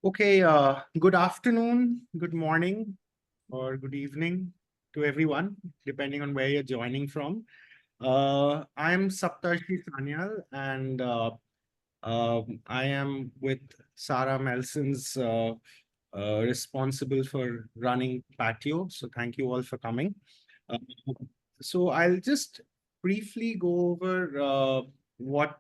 Okay, good afternoon, good morning, or good evening to everyone, depending on where you're joining from. I'm Saptarshi Sanyal, and I am with Sarah Melson's responsible for running PATIO. So thank you all for coming. Uh, so I'll just briefly go over what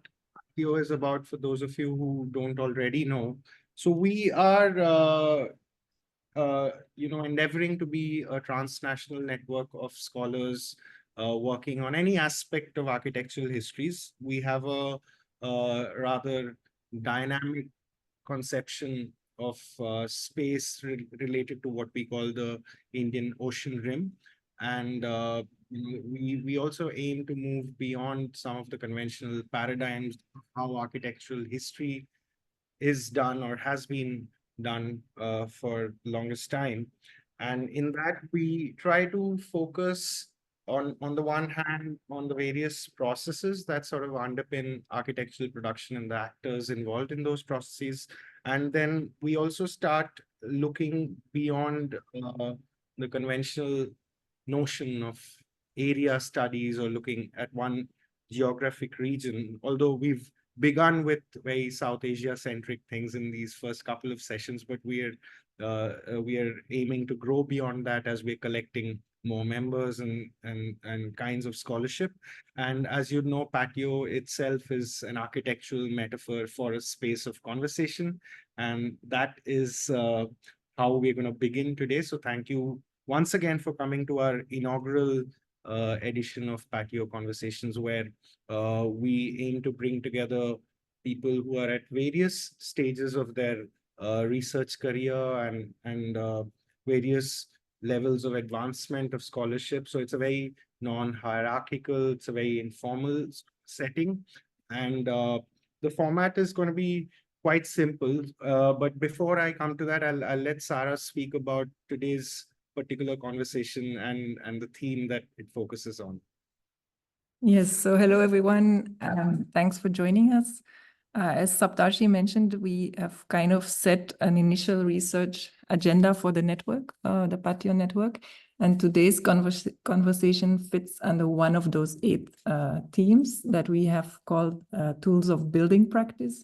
PATIO is about for those of you who don't already know. So we are endeavoring to be a transnational network of scholars working on any aspect of architectural histories. We have a rather dynamic conception of space related to what we call the Indian Ocean Rim. And we also aim to move beyond some of the conventional paradigms of how architectural history is done or has been done for longest time. And in that, we try to focus on the one hand, on the various processes that sort of underpin architectural production and the actors involved in those processes. And then we also start looking beyond the conventional notion of area studies or looking at one geographic region, although we've begun with very South Asia centric things in these first couple of sessions, but we are aiming to grow beyond that as we're collecting more members and kinds of scholarship. And as you know, Patio itself is an architectural metaphor for a space of conversation, and that is how we're going to begin today. So thank you once again for coming to our inaugural edition of Patio Conversations, where we aim to bring together people who are at various stages of their research career and various levels of advancement of scholarship. So it's a very non-hierarchical, it's a very informal setting. And the format is going to be quite simple. But before I come to that, I'll let Sarah speak about today's particular conversation and the theme that it focuses on. Yes, so hello everyone. Thanks for joining us. As Saptarshi mentioned, we have kind of set an initial research agenda for the network, the PATIO network, and today's conversation fits under one of those 8 themes that we have called tools of building practice.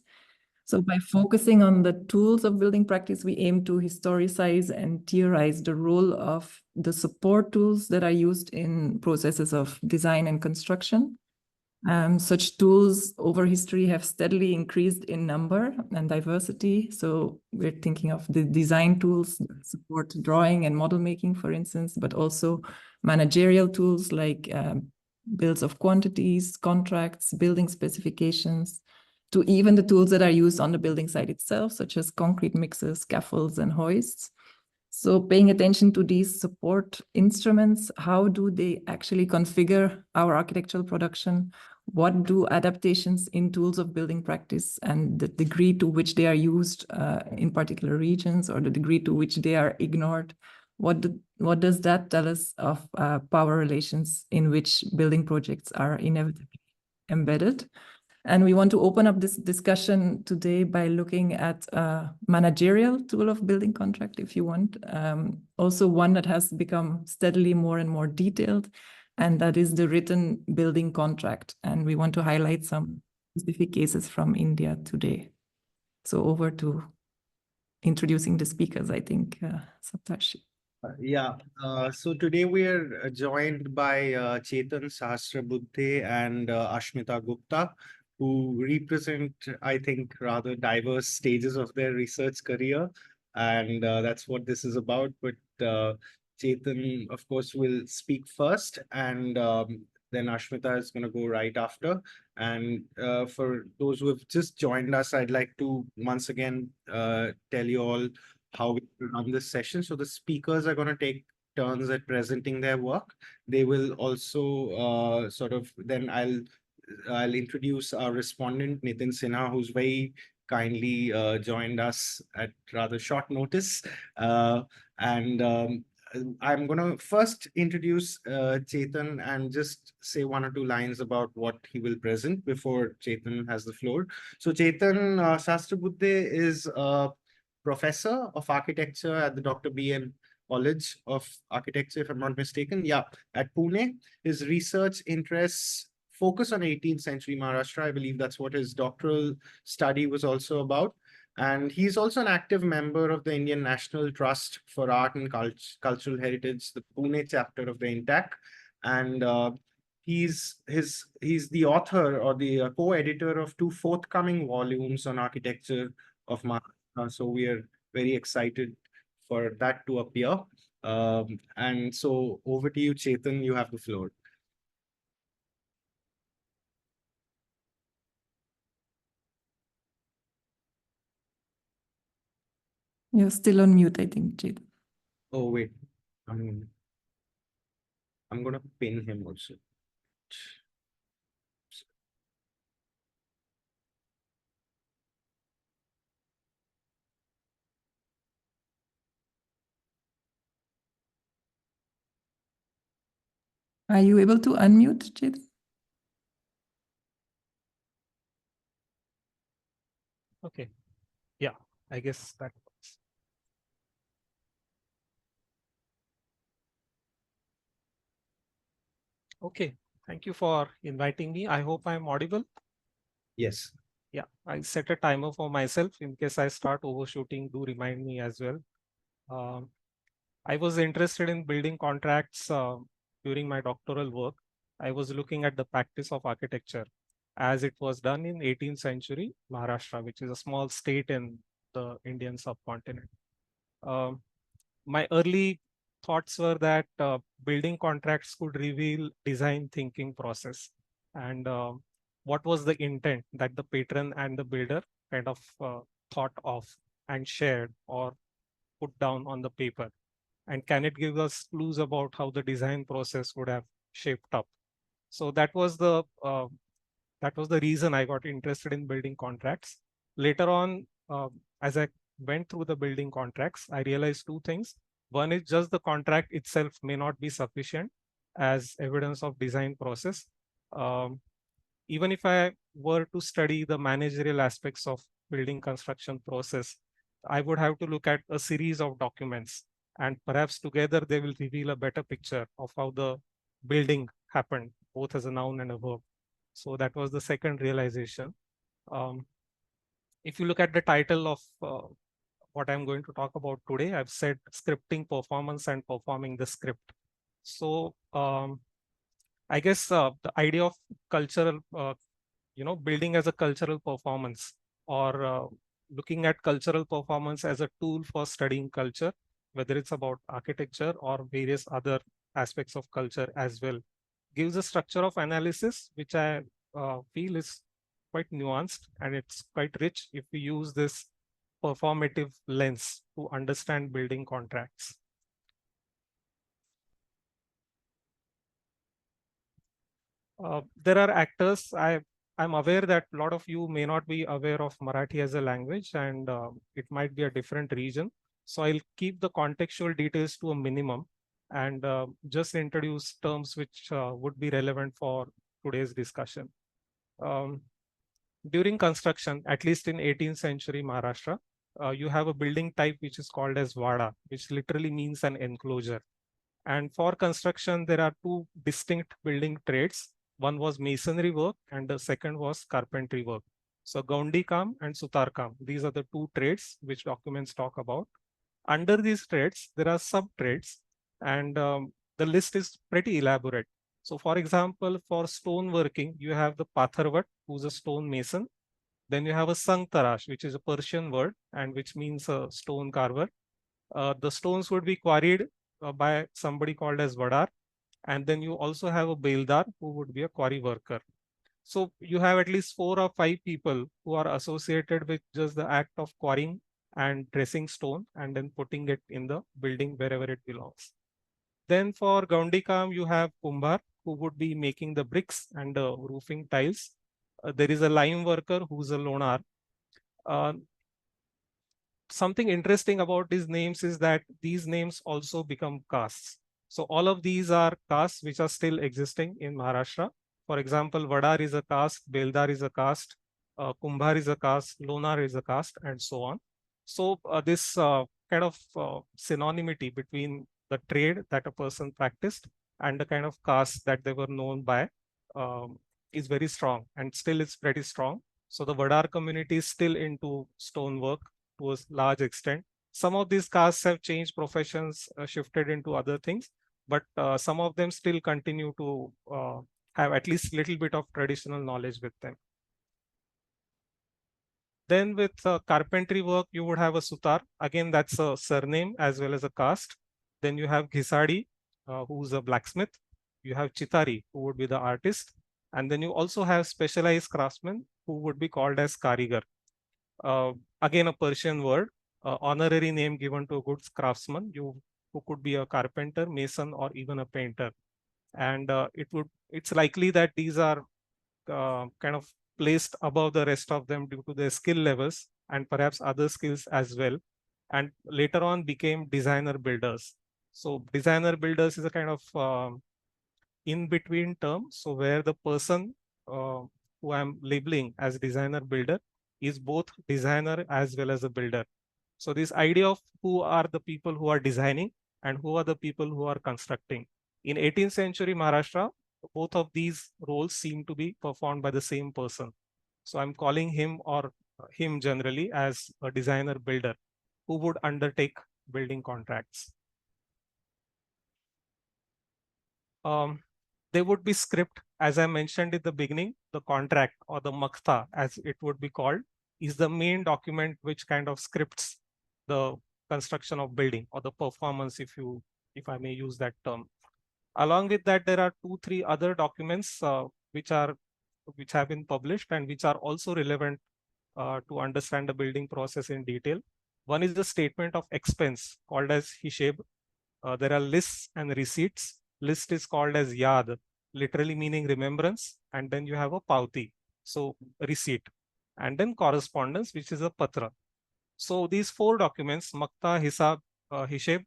So by focusing on the tools of building practice, we aim to historicize and theorize the role of the support tools that are used in processes of design and construction. Such tools over history have steadily increased in number and diversity. So we're thinking of the design tools that support drawing and model making, for instance, but also managerial tools like bills of quantities, contracts, building specifications, to even the tools that are used on the building site itself, such as concrete mixers, scaffolds, and hoists. So paying attention to these support instruments, how do they actually configure our architectural production? What do adaptations in tools of building practice and the degree to which they are used in particular regions, or the degree to which they are ignored? What does that tell us of power relations in which building projects are inevitably embedded? And we want to open up this discussion today by looking at a managerial tool of building contract, if you want. Also one that has become steadily more and more detailed, and that is the written building contract. And we want to highlight some specific cases from India today. So over to introducing the speakers, I think, Saptarshi. So today we are joined by Chetan Sahasrabudhe and Ashmita Gupta, who represent, I think, rather diverse stages of their research career. And that's what this is about. But Chetan, of course, will speak first, and then Ashmita is going to go right after. And for those who have just joined us, I'd like to once again tell you all how we run this session. So the speakers are going to take turns at presenting their work. They will also then I'll introduce our respondent, Nitin Sinha, who's very kindly joined us at rather short notice. And I'm going to first introduce Chetan and just say 1 or 2 lines about what he will present before Chetan has the floor. So Chetan Sahasrabudhe is professor of architecture at the Dr. B.N. College of Architecture, if I'm not mistaken. Yeah, at Pune. His research interests focus on 18th century Maharashtra. I believe that's what his doctoral study was also about. And he's also an active member of the Indian National Trust for Art and Cultural Heritage, the Pune chapter of the INTAC. And he's the author or the co-editor of two forthcoming volumes on architecture of Maharashtra. So we are very excited for that to appear. And so over to you, Chetan, you have the floor. You're still on mute, I think, Chetan. Oh, wait. I'm going to pin him also. Are you able to unmute, Chetan? Okay. Yeah, I guess that works. Okay. Thank you for inviting me. I hope I'm audible. Yes. Yeah, I set a timer for myself in case I start overshooting. Do remind me as well. I was interested in building contracts during my doctoral work. I was looking at the practice of architecture as it was done in 18th century Maharashtra, which is a small state in the Indian subcontinent. My early thoughts were that building contracts could reveal design thinking process and what was the intent that the patron and the builder kind of thought of and shared or put down on the paper, and can it give us clues about how the design process would have shaped up. So that was the reason I got interested in building contracts. Later on, as I went through the building contracts, I realized two things. One is just the contract itself may not be sufficient as evidence of design process. Even if I were to study the managerial aspects of building construction process, I would have to look at a series of documents, and perhaps together they will reveal a better picture of how the building happened, both as a noun and a verb. So that was the second realization. If you look at the title of what I'm going to talk about today, I've said scripting performance and performing the script. So I guess the idea of cultural, building as a cultural performance, or looking at cultural performance as a tool for studying culture, whether it's about architecture or various other aspects of culture as well, gives a structure of analysis, which I feel is quite nuanced, and it's quite rich if we use this performative lens to understand building contracts. There are actors. I'm aware that a lot of you may not be aware of Marathi as a language, and it might be a different region. So I'll keep the contextual details to a minimum and just introduce terms which would be relevant for today's discussion. During construction, at least in 18th century Maharashtra, you have a building type which is called as vada, which literally means an enclosure. And for construction, there are two distinct building trades. One was masonry work and the second was carpentry work. So Gaundi Kam and Sutar Kam, these are the two trades which documents talk about. Under these trades, there are sub trades, and the list is pretty elaborate. So for example, for stone working, you have the Patharvat, who's a stone mason. Then you have a Sang Tarash, which is a Persian word and which means a stone carver. The stones would be quarried by somebody called as Vadar. And then you also have a Beldar, who would be a quarry worker. So you have at least 4 or 5 people who are associated with just the act of quarrying and dressing stone and then putting it in the building wherever it belongs. Then for Gaundikam, you have Kumbhar, who would be making the bricks and the roofing tiles. There is a lime worker who's a lonar. Something interesting about these names is that these names also become castes. So all of these are castes which are still existing in Maharashtra. For example, Vadar is a caste, Beldar is a caste, Kumbhar is a caste, Lonar is a caste, and so on. So this kind of synonymity between the trade that a person practiced and the kind of caste that they were known by is very strong, and still it's pretty strong. So the Vadar community is still into stonework to a large extent. Some of these castes have changed professions, shifted into other things, but some of them still continue to have at least little bit of traditional knowledge with them. Then with carpentry work, you would have a sutar. Again, that's a surname as well as a caste. Then you have ghisadi, who's a blacksmith. You have chitari, who would be the artist. And then you also have specialized craftsmen who would be called as karigar. Again, a Persian word, honorary name given to a good craftsman, who could be a carpenter, mason, or even a painter. And it's likely that these are kind of placed above the rest of them due to their skill levels and perhaps other skills as well. And later on became designer builders. So designer builders is a kind of in-between term. So where the person who I'm labeling as designer builder is both designer as well as a builder. So this idea of who are the people who are designing and who are the people who are constructing. In 18th century Maharashtra, both of these roles seem to be performed by the same person. So I'm calling him or him generally as a designer builder who would undertake building contracts. There would be script, as I mentioned in the beginning. The contract, or the maktha as it would be called, is the main document which kind of scripts the construction of building or the performance, if I may use that term. Along with that, there are 2-3 other documents which have been published and which are also relevant to understand the building process in detail. One is the statement of expense called as hisheb. There are lists and receipts. List is called as yad, literally meaning remembrance, and then you have a pauti, so receipt, and then correspondence, which is a patra. So these 4 documents, makta, hisab, hisheb,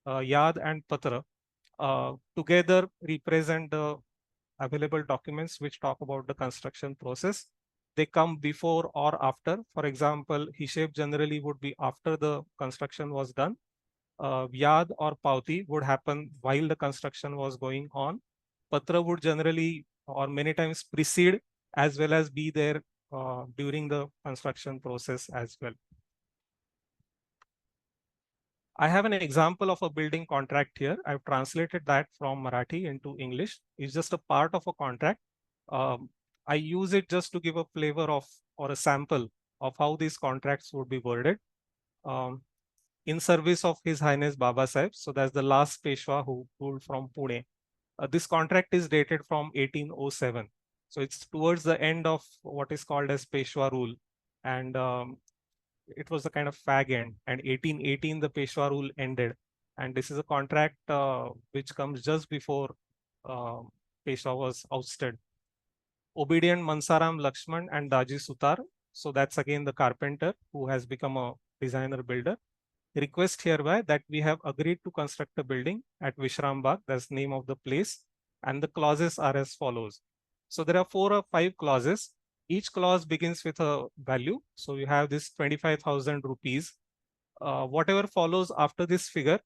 yad, and patra, together represent the available documents which talk about the construction process. They come before or after. For example, hisheb generally would be after the construction was done. Yad or pauti would happen while the construction was going on. Patra would generally or many times precede as well as be there during the construction process as well. I have an example of a building contract here. I've translated that from Marathi into English. It's just a part of a contract. I use it just to give a flavor of or a sample of how these contracts would be worded. In service of His Highness Baba Sahib. So that's the last Peshwa who ruled from Pune. This contract is dated from 1807. So it's towards the end of what is called as Peshwa rule. And it was the kind of fag end. And 1818, the Peshwa rule ended. And this is a contract which comes just before Peshwa was ousted. Obedient Mansaram Lakshman and Daji Sutar. So that's again the carpenter who has become a designer builder. Request hereby that we have agreed to construct a building at Vishram Bagh, that's the name of the place, and the clauses are as follows. So there are 4 or 5 clauses. Each clause begins with a value. So you have this 25,000 rupees. Whatever follows after this figure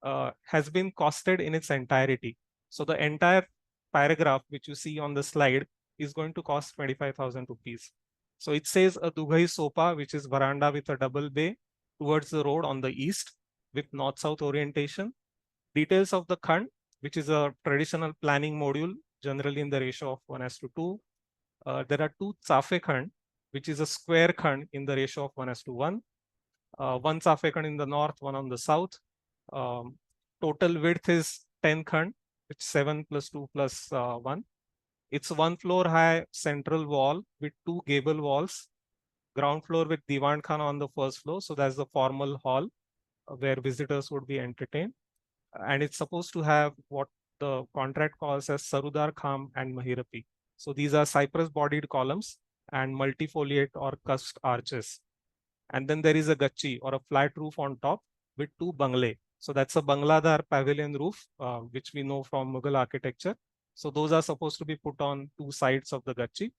has been costed in its entirety. So the entire paragraph which you see on the slide is going to cost 25,000 rupees. So it says a Dughai Sopa, which is veranda with a double bay, towards the road on the east with north-south orientation. Details of the khand, which is a traditional planning module, generally in the ratio of 1:2. There are 2 Tsafe khand, which is a square khand in the ratio of 1:1. 1 Tsafe khand in the north, 1 on the south. Total width is 10 khand, which is 7 plus 2 plus 1. It's 1 floor high central wall with 2 gable walls. Ground floor with Diwan Khana on the first floor. So that's the formal hall where visitors would be entertained. And it's supposed to have what the contract calls as Sarudar Kham and Mahirapi. So these are cypress bodied columns and multifoliate or cusped arches. And then there is a gachi or a flat roof on top with 2 bangle. So that's a Bangladar pavilion roof, which we know from Mughal architecture. So those are supposed to be put on 2 sides of the gachi.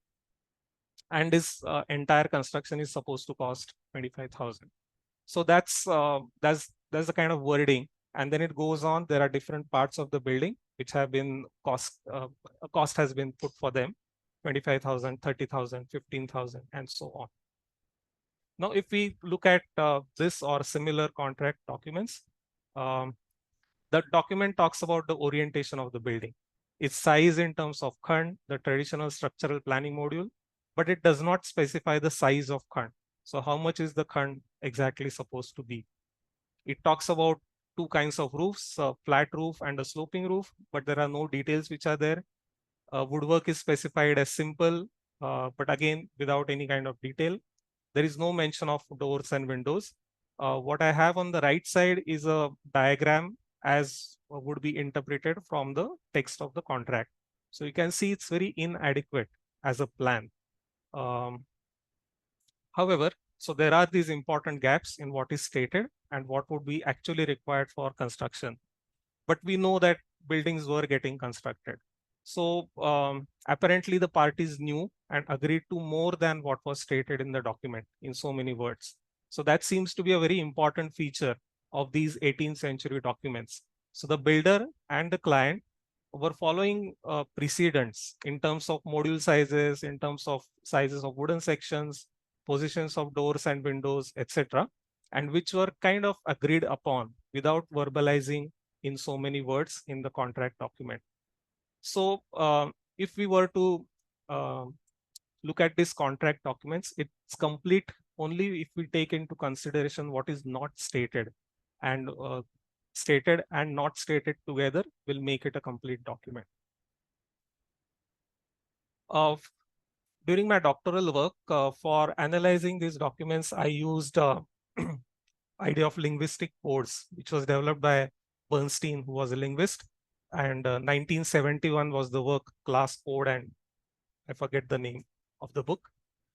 And this entire construction is supposed to cost 25,000. So that's the kind of wording. And then it goes on. There are different parts of the building which have been a cost has been put for them, 25,000, 30,000, 15,000, and so on. Now, if we look at this or similar contract documents, the document talks about the orientation of the building, its size in terms of khand, the traditional structural planning module, but it does not specify the size of khand. So how much is the khand exactly supposed to be? It talks about two kinds of roofs, a flat roof and a sloping roof, but there are no details which are there. Woodwork is specified as simple, but again, without any kind of detail. There is no mention of doors and windows. What I have on the right side is a diagram as would be interpreted from the text of the contract. So you can see it's very inadequate as a plan. However, so there are these important gaps in what is stated and what would be actually required for construction. But we know that buildings were getting constructed. So apparently the parties knew and agreed to more than what was stated in the document in so many words. So that seems to be a very important feature of these 18th century documents. So the builder and the client were following precedents in terms of module sizes, in terms of sizes of wooden sections, positions of doors and windows, etc., and which were kind of agreed upon without verbalizing in so many words in the contract document. So if we were to look at these contract documents, it's complete only if we take into consideration what is not stated, and stated and not stated together will make it a complete document. During my doctoral work, for analyzing these documents, I used idea of linguistic codes, which was developed by Bernstein, who was a linguist. And 1971 was the work Class Code, and I forget the name of the book.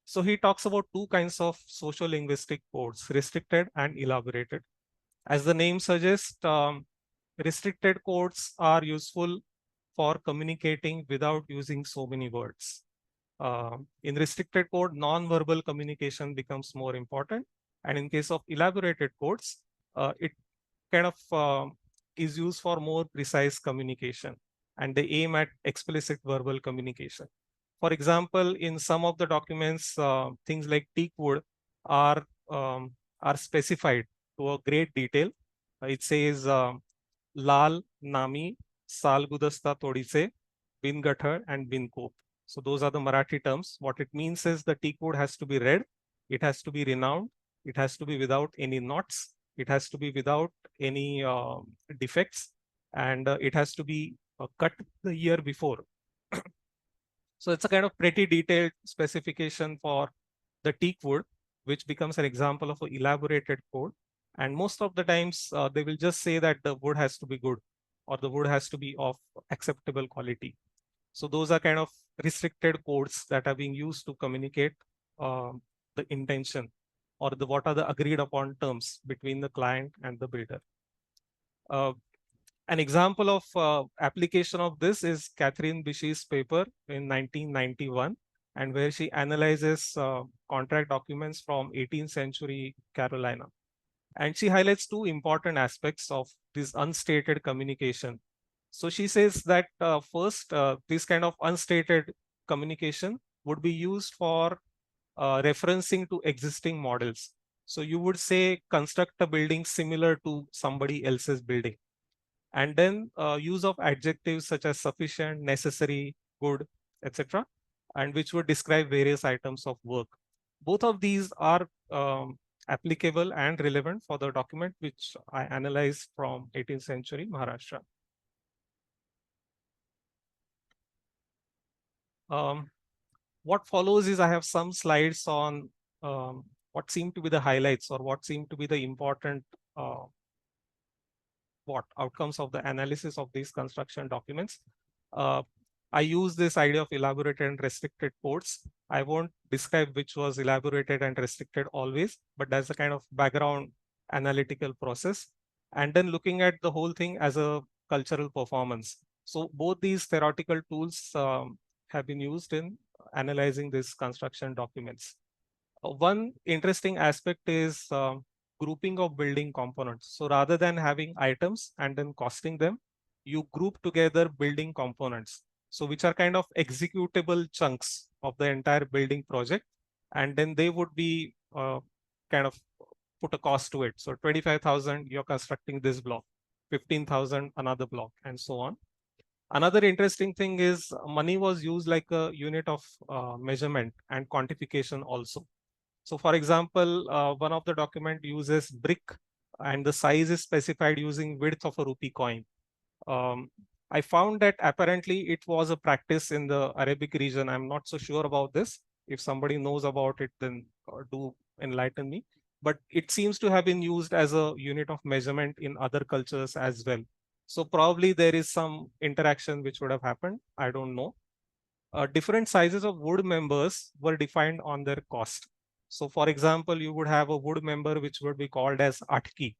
So he talks about two kinds of social linguistic codes, restricted and elaborated. As the name suggests, restricted codes are useful for communicating without using so many words. In restricted code, non-verbal communication becomes more important. And in case of elaborated codes, it kind of is used for more precise communication, and they aim at explicit verbal communication. For example, in some of the documents, things like teak wood are specified to a great detail. It says Lal, Nami, Sal Gudasta Todise, Bin Gathar, and Bin Kop. So those are the Marathi terms. What it means is the teak wood has to be red, it has to be renowned, it has to be without any knots, it has to be without any defects, and it has to be cut the year before. So it's a kind of pretty detailed specification for the teak wood, which becomes an example of an elaborated code. And most of the times they will just say that the wood has to be good, or the wood has to be of acceptable quality. So those are kind of restricted codes that are being used to communicate the intention, or what are the agreed upon terms between the client and the builder. An example of application of this is Catherine Bishy's paper in 1991, and where she analyzes contract documents from 18th century Carolina. And she highlights two important aspects of this unstated communication. So she says that first, this kind of unstated communication would be used for referencing to existing models. So you would say, construct a building similar to somebody else's building. And then use of adjectives such as sufficient, necessary, good, etc., and which would describe various items of work. Both of these are applicable and relevant for the document which I analyzed from 18th century Maharashtra. What follows is I have some slides on what seem to be the highlights, or what seem to be the important outcomes of the analysis of these construction documents. I use this idea of elaborated and restricted codes. I won't describe which was elaborated and restricted always, but that's a kind of background analytical process. And then looking at the whole thing as a cultural performance. So both these theoretical tools have been used in analyzing these construction documents. One interesting aspect is grouping of building components. So rather than having items and then costing them, you group together building components. So which are kind of executable chunks of the entire building project. And then they would be kind of put a cost to it. So 25,000, you're constructing this block, 15,000, another block, and so on. Another interesting thing is money was used like a unit of measurement and quantification also. So for example, one of the document uses brick and the size is specified using width of a rupee coin. I found that apparently it was a practice in the Arabic region. I'm not so sure about this. If somebody knows about it, then do enlighten me. But it seems to have been used as a unit of measurement in other cultures as well. So probably there is some interaction which would have happened. I don't know. Different sizes of wood members were defined on their cost. So for example, you would have a wood member which would be called as atki,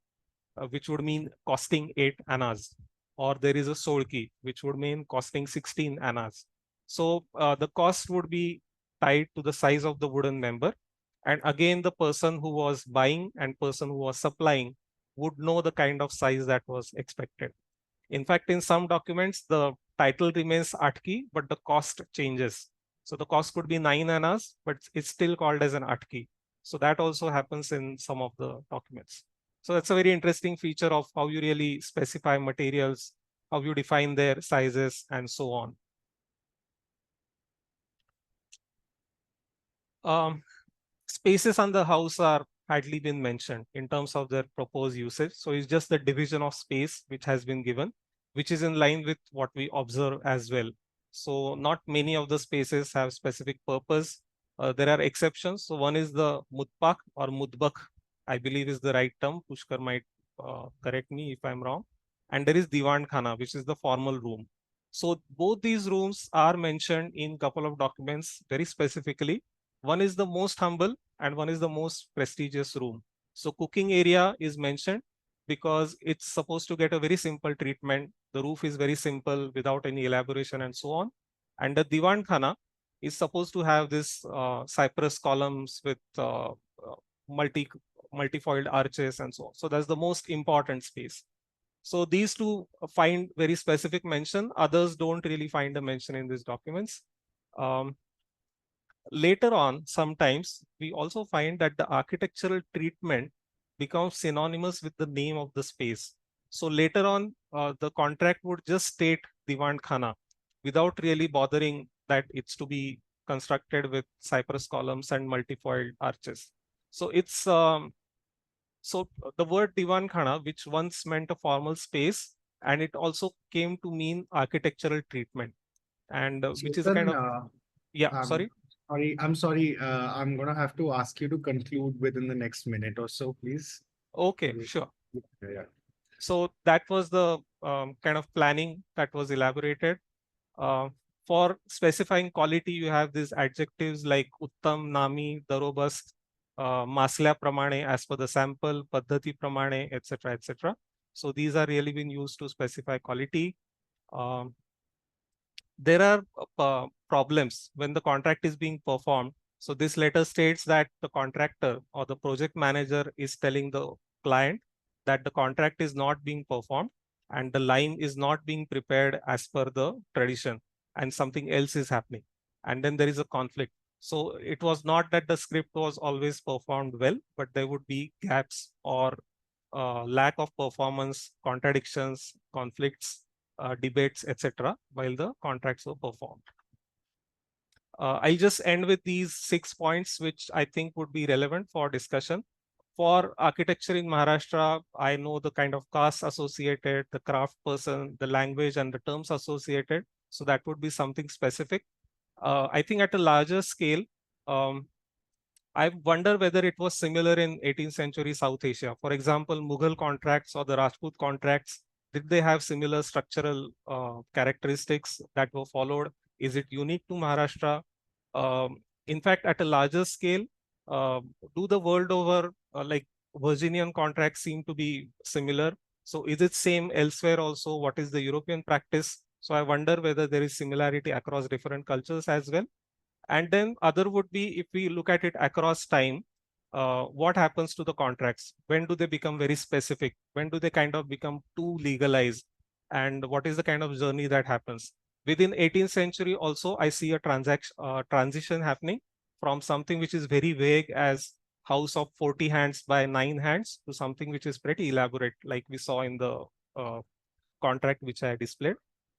which would mean costing 8 annas. Or there is a solki, which would mean costing 16 annas. So the cost would be tied to the size of the wooden member. And again, the person who was buying and person who was supplying would know the kind of size that was expected. In fact, in some documents, the title remains Atki, but the cost changes. So the cost could be 9 annas, but it's still called as an Atki. So that also happens in some of the documents. So that's a very interesting feature of how you really specify materials, how you define their sizes, and so on. Spaces on the house are hardly been mentioned in terms of their proposed usage. So it's just the division of space which has been given, which is in line with what we observe as well. So not many of the spaces have specific purpose. There are exceptions. So one is the mutpak or mudbak, I believe is the right term. Pushkar might correct me if I'm wrong. And there is divan khana, which is the formal room. So both these rooms are mentioned in a couple of documents very specifically. One is the most humble and one is the most prestigious room. So cooking area is mentioned because it's supposed to get a very simple treatment. The roof is very simple without any elaboration and so on. And the divan khana is supposed to have this cypress columns with multifoiled arches and so on. So that's the most important space. So these two find very specific mention. Others don't really find a mention in these documents. Later on, sometimes we also find that the architectural treatment becomes synonymous with the name of the space. So later on, the contract would just state Diwan Khana without really bothering that it's to be constructed with cypress columns and multifoiled arches. So it's so the word Diwan Khana, which once meant a formal space, and it also came to mean architectural treatment, and which is a kind of yeah. Sorry. I'm sorry. I'm gonna have to ask you to conclude within the next minute or so, please. Okay, sure. Yeah. So that was the kind of planning that was elaborated. For specifying quality, you have these adjectives like Uttam, Nami, Darobast, Masla Pramane as per the sample, Paddhati Pramane, etc., etc. So these are really being used to specify quality. There are problems when the contract is being performed. So this letter states that the contractor or the project manager is telling the client that the contract is not being performed and the line is not being prepared as per the tradition and something else is happening. And then there is a conflict. So it was not that the script was always performed well, but there would be gaps or lack of performance, contradictions, conflicts, debates, etc., while the contracts were performed. I'll just end with these 6 points, which I think would be relevant for discussion. For architecture in Maharashtra, I know the kind of caste associated, the craft person, the language and the terms associated. So that would be something specific. I think at a larger scale, I wonder whether it was similar in 18th century South Asia. For example, Mughal contracts or the Rajput contracts, did they have similar structural characteristics that were followed? Is it unique to Maharashtra? In fact, at a larger scale, do the world over like Virginian contracts seem to be similar? So is it same elsewhere also? What is the European practice? So I wonder whether there is similarity across different cultures as well. And then other would be if we look at it across time. what happens to the contracts? When do they become very specific? When do they kind of become too legalized? And what is the kind of journey that happens? Within 18th century also, I see a transition happening from something which is very vague as house of 40 hands by 9 hands to something which is pretty elaborate, like we saw in the contract which I displayed.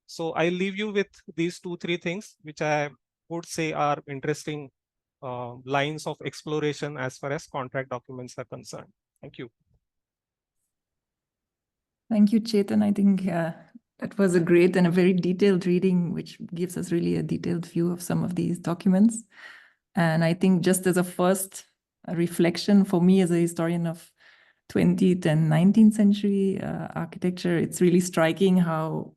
So I leave you with these 2-3 things, which I would say are interesting lines of exploration as far as contract documents are concerned. Thank you. Thank you, Chetan. I think that was a great and a very detailed reading, which gives us really a detailed view of some of these documents. And I think just as a first reflection for me as a historian of 20th and 19th century architecture, it's really striking how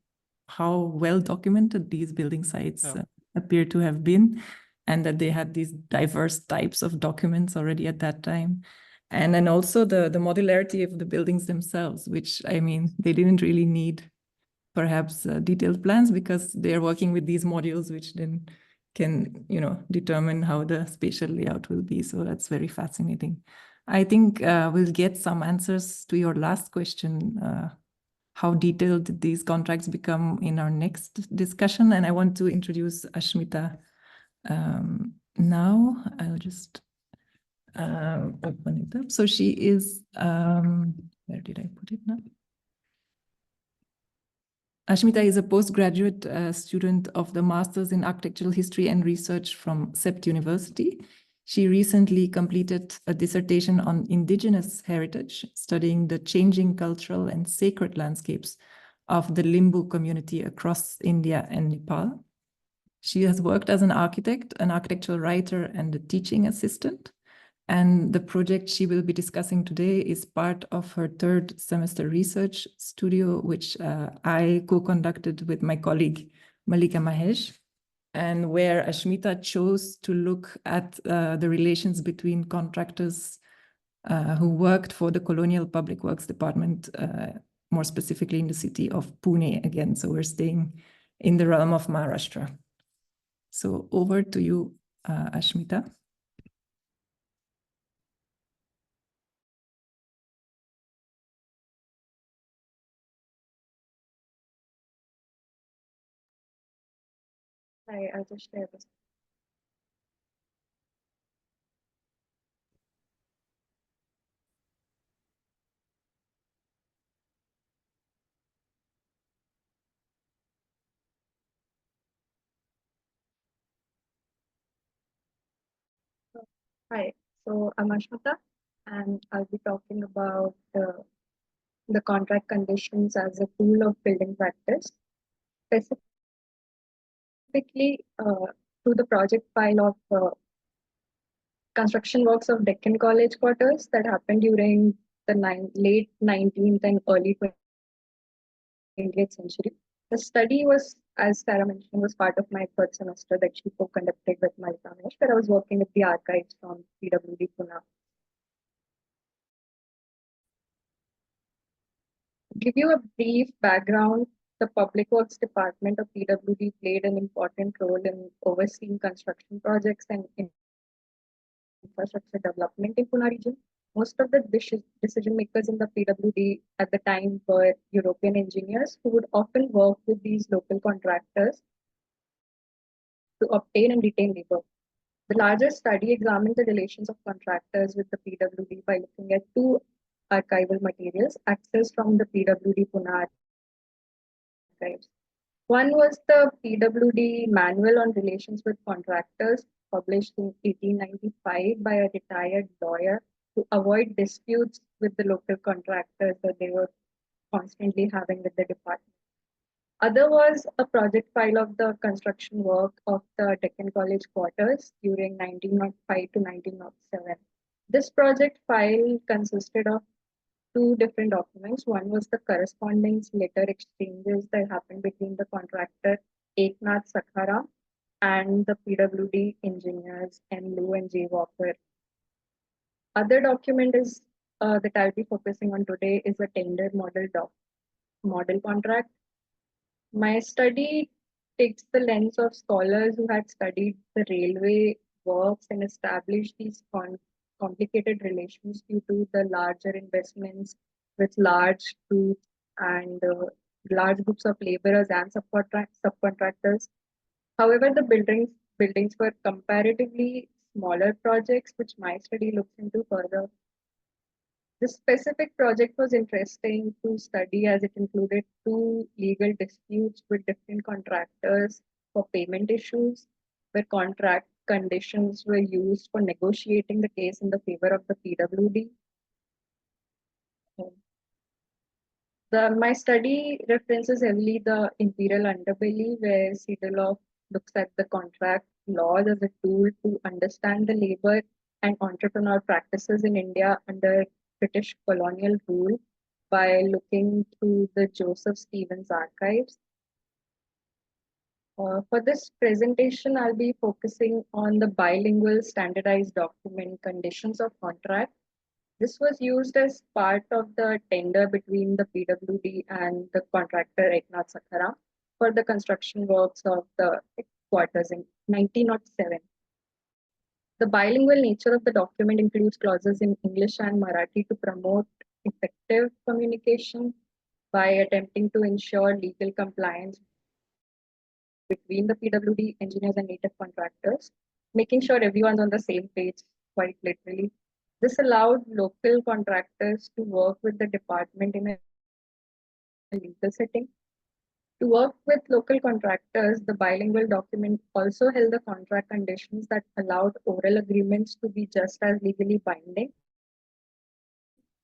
well documented these building sites appear to have been, and that they had these diverse types of documents already at that time. And then also the modularity of the buildings themselves, which, I mean, they didn't really need perhaps detailed plans because they're working with these modules, which then can, you know, determine how the spatial layout will be. So that's very fascinating. I think we'll get some answers to your last question. How detailed did these contracts become in our next discussion? And I want to introduce Ashmita now. I'll just open it up. So she is, where did I put it now? Ashmita is a postgraduate student of the Masters in Architectural History and Research from CEPT University. She recently completed a dissertation on indigenous heritage, studying the changing cultural and sacred landscapes of the Limbu community across India and Nepal. She has worked as an architect, an architectural writer, and a teaching assistant. And the project she will be discussing today is part of her third semester research studio, which I co-conducted with my colleague Malika Mahesh, and where Ashmita chose to look at the relations between contractors who worked for the Colonial Public Works Department, more specifically in the city of Pune again. So we're staying in the realm of Maharashtra. So over to you, Ashmita. Hi, I'll just share this. Hi, so I'm Ashmita, and I'll be talking about the contract conditions as a tool of building practice, specifically to the project file of construction works of Deccan College quarters that happened during the late 19th and early 20th century. The study was, as Sarah mentioned, was part of my third semester that she co-conducted with my Ramesh, where I was working with the archives from PWD Pune. To give you a brief background, the Public Works Department of PWD played an important role in overseeing construction projects and infrastructure development in Pune region. Most of the decision makers in the PWD at the time were European engineers who would often work with these local contractors to obtain and retain labor. The largest study examined the relations of contractors with the PWD by looking at two archival materials accessed from the PWD Pune archives. One was the PWD Manual on Relations with Contractors, published in 1895 by a retired lawyer to avoid disputes with the local contractors that they were constantly having with the department. Other was a project file of the construction work of the Deccan College quarters during 1905 to 1907. This project file consisted of two different documents. One was the correspondence letter exchanges that happened between the contractor Eknath Sakhara and the PWD engineers M. Lu and J. Walker. Other document is that I'll be focusing on today is a tender model contract. My study takes the lens of scholars who had studied the railway works and established these complicated relations due to the larger investments with large groups and large groups of laborers and subcontractors. However, the buildings were comparatively smaller projects, which my study looks into further. This specific project was interesting to study as it included two legal disputes with different contractors for payment issues, where contract conditions were used for negotiating the case in the favor of the PWD. My study references heavily the imperial underbelly, where Sidolov looks at the contract laws as a tool to understand the labor and entrepreneur practices in India under British colonial rule by looking through the Joseph Stevens archives. For this presentation, I'll be focusing on the bilingual standardized document conditions of contract. This was used as part of the tender between the PWD and the contractor Eknath Sakhara for the construction works of the quarters in 1907. The bilingual nature of the document includes clauses in English and Marathi to promote effective communication by attempting to ensure legal compliance between the PWD engineers and native contractors, making sure everyone's on the same page, quite literally. This allowed local contractors to work with the department in a legal setting. To work with local contractors, the bilingual document also held the contract conditions that allowed oral agreements to be just as legally binding,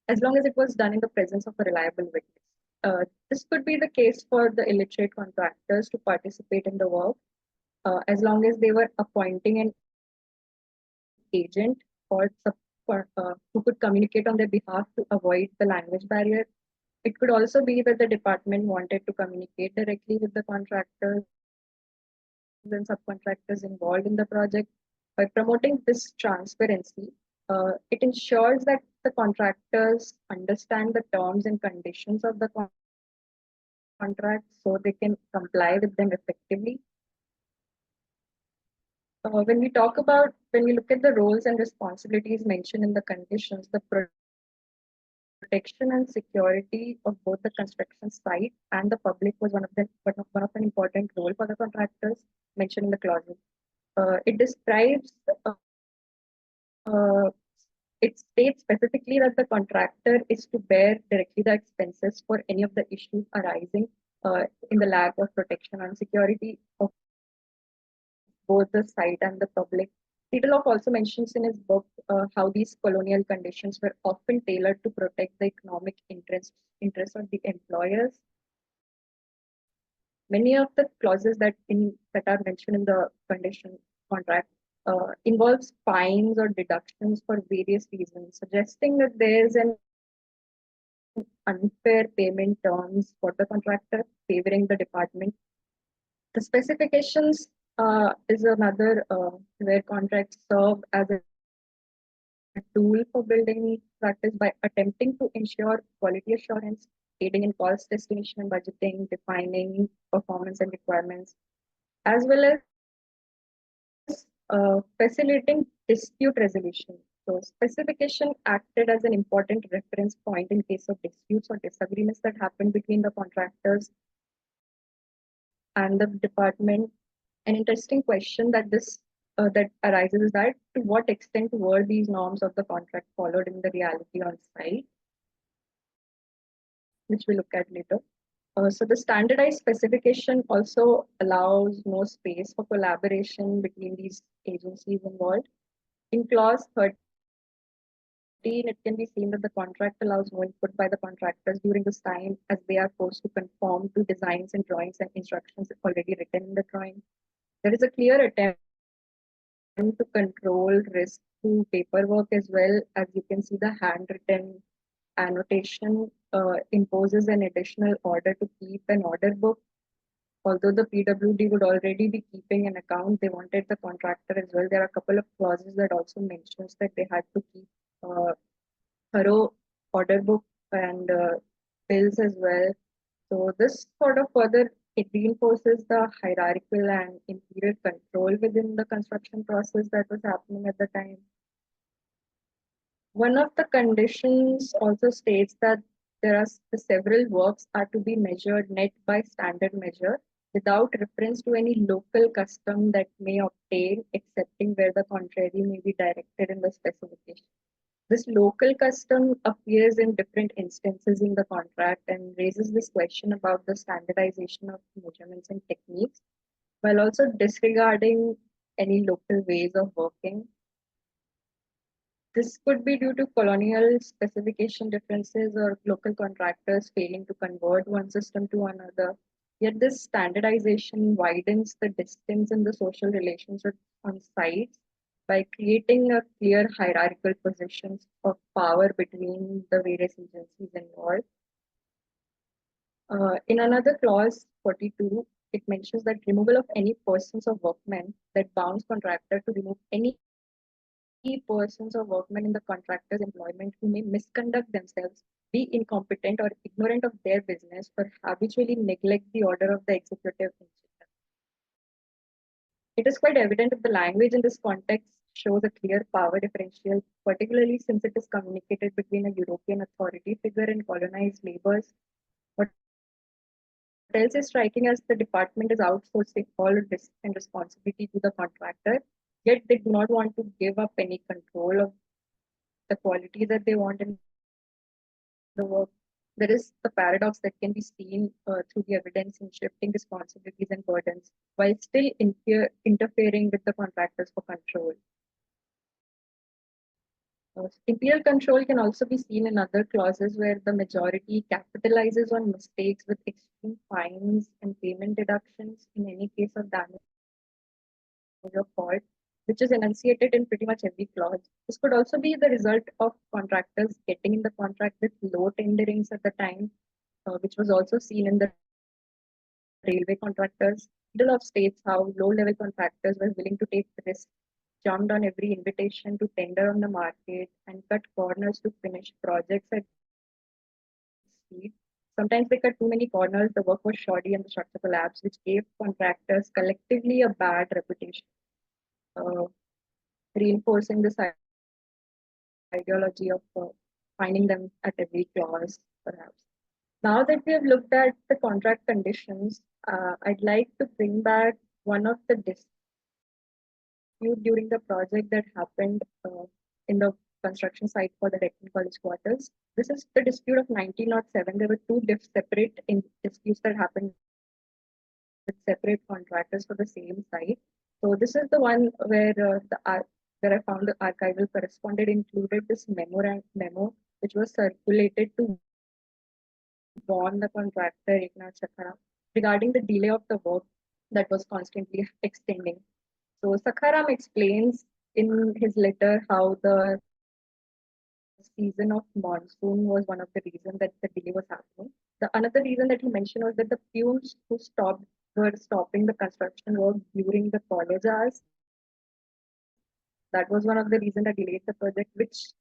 as long as it was done in the presence of a reliable witness. This could be the case for the illiterate contractors to participate in the work, as long as they were appointing an agent or who could communicate on their behalf to avoid the language barrier. It could also be that the department wanted to communicate directly with the contractors and subcontractors involved in the project. By promoting this transparency, it ensures that the contractors understand the terms and conditions of the contract so they can comply with them effectively. When we look at the roles and responsibilities mentioned in the conditions, the protection and security of both the construction site and the public was one of an important role for the contractors mentioned in the clauses. It describes, it states specifically that the contractor is to bear directly the expenses for any of the issues arising in the lack of protection and security of both the site and the public. Titloff also mentions in his book how these colonial conditions were often tailored to protect the economic interests of the employers. Many of the clauses that are mentioned in the condition contract involves fines or deductions for various reasons, suggesting that there's an unfair payment terms for the contractor favoring the department. The specifications is another where contracts serve as a tool for building practice by attempting to ensure quality assurance, aiding in cost estimation and budgeting, defining performance and requirements, as well as facilitating dispute resolution. So specification acted as an important reference point in case of disputes or disagreements that happened between the contractors and the department. An interesting question that arises is that to what extent were these norms of the contract followed in the reality on site, which we'll look at later. So the standardized specification also allows more space for collaboration between these agencies involved. In clause 13, it can be seen that the contract allows no input by the contractors during this time as they are forced to conform to designs and drawings and instructions already written in the drawing. There is a clear attempt to control risk through paperwork as well. As you can see, the handwritten annotation imposes an additional order to keep an order book. Although the PWD would already be keeping an account, they wanted the contractor as well. There are a couple of clauses that also mentions that they had to keep thorough order book and bills as well. So this sort of further it reinforces the hierarchical and imperial control within the construction process that was happening at the time. One of the conditions also states that the several works are to be measured net by standard measure without reference to any local custom that may obtain, excepting where the contrary may be directed in the specification. This local custom appears in different instances in the contract and raises this question about the standardization of measurements and techniques, while also disregarding any local ways of working. This could be due to colonial specification differences or local contractors failing to convert one system to another. Yet this standardization widens the distance in the social relations on sites by creating a clear hierarchical positions of power between the various agencies involved. In another clause, 42, it mentions that removal of any persons or workmen that bounds contractor to remove any persons or workmen in the contractor's employment who may misconduct themselves, be incompetent or ignorant of their business, or habitually neglect the order of the executive engineer. It is quite evident that the language in this context shows a clear power differential, particularly since it is communicated between a European authority figure and colonized laborers. What else is striking as the department is outsourcing all risk and responsibility to the contractor, yet they do not want to give up any control of the quality that they want in the work. There is a paradox that can be seen through the evidence in shifting responsibilities and burdens while still interfering with the contractors for control. Imperial control can also be seen in other clauses where the majority capitalizes on mistakes with extreme fines and payment deductions in any case of damage or fault, which is enunciated in pretty much every clause. This could also be the result of contractors getting in the contract with low tenderings at the time, which was also seen in the railway contractors. Middle of states how low-level contractors were willing to take risks, jumped on every invitation to tender on the market, and cut corners to finish projects at speed. Sometimes they cut too many corners, the work was shoddy, and the structure collapsed, which gave contractors collectively a bad reputation, reinforcing this ideology of finding them at every clause, perhaps. Now that we have looked at the contract conditions, I'd like to bring back one of the disputes during the project that happened in the construction site for the Deccan College quarters. This is the dispute of 1907. There were two separate disputes that happened with separate contractors for the same site. So this is the one where where I found the archival correspondent included this memo, which was circulated to warn the contractor Eknath Sakharam regarding the delay of the work that was constantly extending. So Sakharam explains in his letter how the season of monsoon was one of the reasons that the delay was happening. The another reason that he mentioned was that the fumes who were stopping the construction work during the college hours. That was one of the reasons that delayed the project, which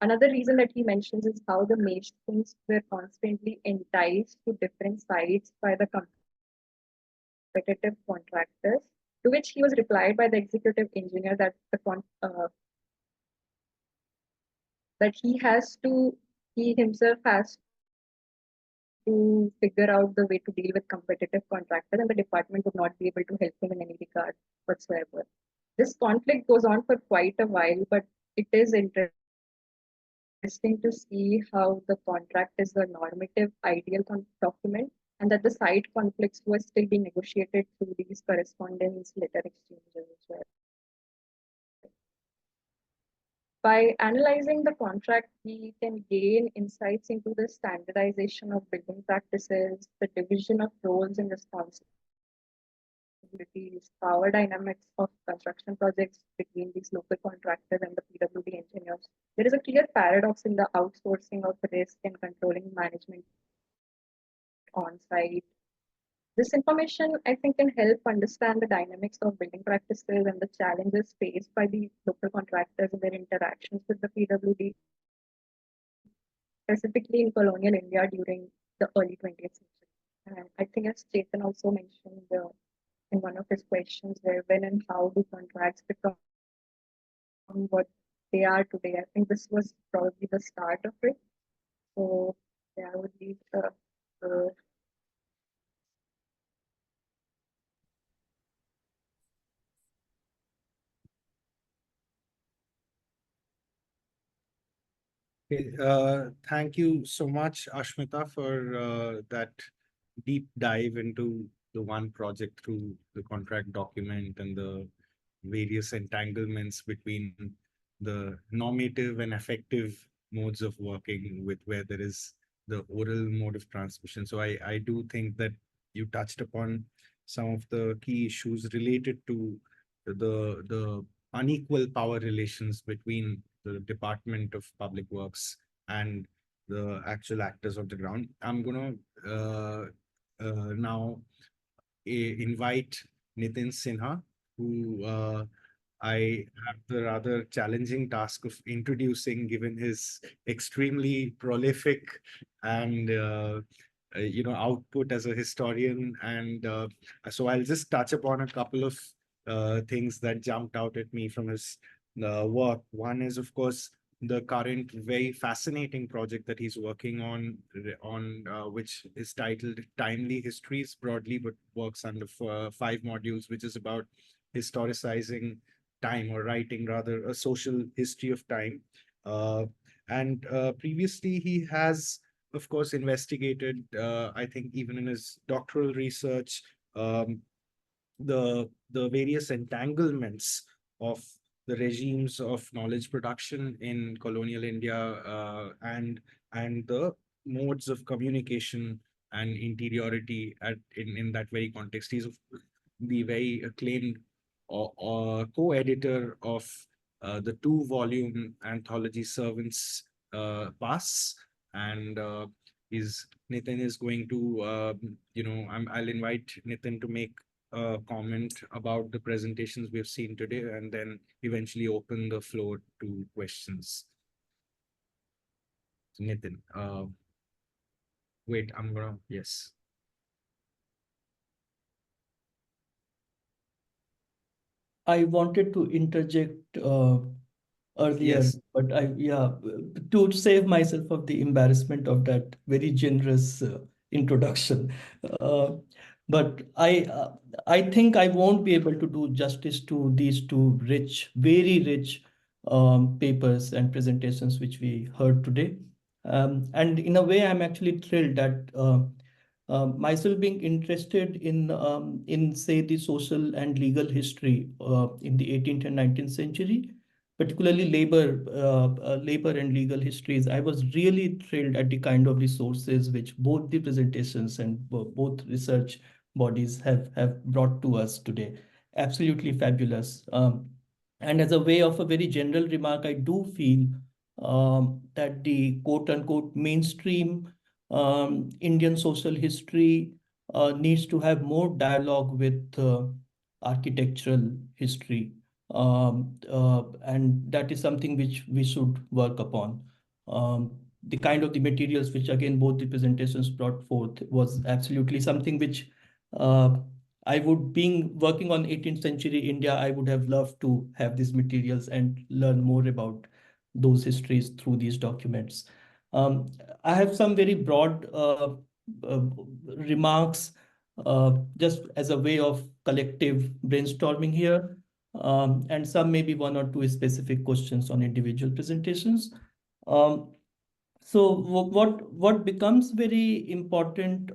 another reason that he mentions is how the masons were constantly enticed to different sites by the competitive contractors, to which he was replied by the executive engineer that that he himself has to figure out the way to deal with competitive contractors, and the department would not be able to help him in any regard whatsoever. This conflict goes on for quite a while, but it is interesting to see how the contract is a normative ideal document, and that the side conflicts were still being negotiated through these correspondence letter exchanges as well. By analyzing the contract, we can gain insights into the standardization of building practices, the division of roles and responsibilities, power dynamics of construction projects between these local contractors and the PWD engineers. There is a clear paradox in the outsourcing of risk and controlling management on site. This information, I think, can help understand the dynamics of building practices and the challenges faced by the local contractors in their interactions with the PWD, specifically in colonial India during the early 20th century. And I think, as Chetan also mentioned in one of his questions, where when and how do contracts become what they are today. I think this was probably the start of it. So yeah, I would leave the Okay, thank you so much, Ashmita, for that deep dive into the one project through the contract document and the various entanglements between the normative and effective modes of working with where there is the oral mode of transmission. So I do think that you touched upon some of the key issues related to the unequal power relations between the Department of Public Works and the actual actors on the ground. I'm gonna now invite Nitin Sinha, who I have the rather challenging task of introducing, given his extremely prolific and output as a historian. And so I'll just touch upon a couple of things that jumped out at me from his work. One is, of course, the current very fascinating project that he's working on which is titled Timely Histories broadly, but works under 5 modules, which is about historicizing time, or writing rather a social history of time. And previously he has, of course, investigated, I think even in his doctoral research, the various entanglements of the regimes of knowledge production in colonial India, and the modes of communication and interiority in that very context. He's the very acclaimed co-editor of the 2-volume anthology Servants Pass, and Nitin is going to I'll invite Nitin to make a comment about the presentations we've seen today, and then eventually open the floor to questions. So Nitin, wait, yes. I wanted to interject earlier, Yes. but to save myself of the embarrassment of that very generous introduction. But I think I won't be able to do justice to these two very rich papers and presentations which we heard today. And in a way, I'm actually thrilled that myself being interested in say the social and legal history in the 18th and 19th century, particularly labor and legal histories. I was really thrilled at the kind of resources which both the presentations and both research bodies have brought to us today. Absolutely fabulous. And as a way of a very general remark, I do feel that the quote unquote mainstream Indian social history needs to have more dialogue with architectural history. And that is something which we should work upon. The kind of the materials which again both the presentations brought forth was absolutely something which I would, being working on 18th century India, I would have loved to have these materials and learn more about those histories through these documents. I have some very broad remarks just as a way of collective brainstorming here, and some maybe 1 or 2 specific questions on individual presentations. So what becomes very important,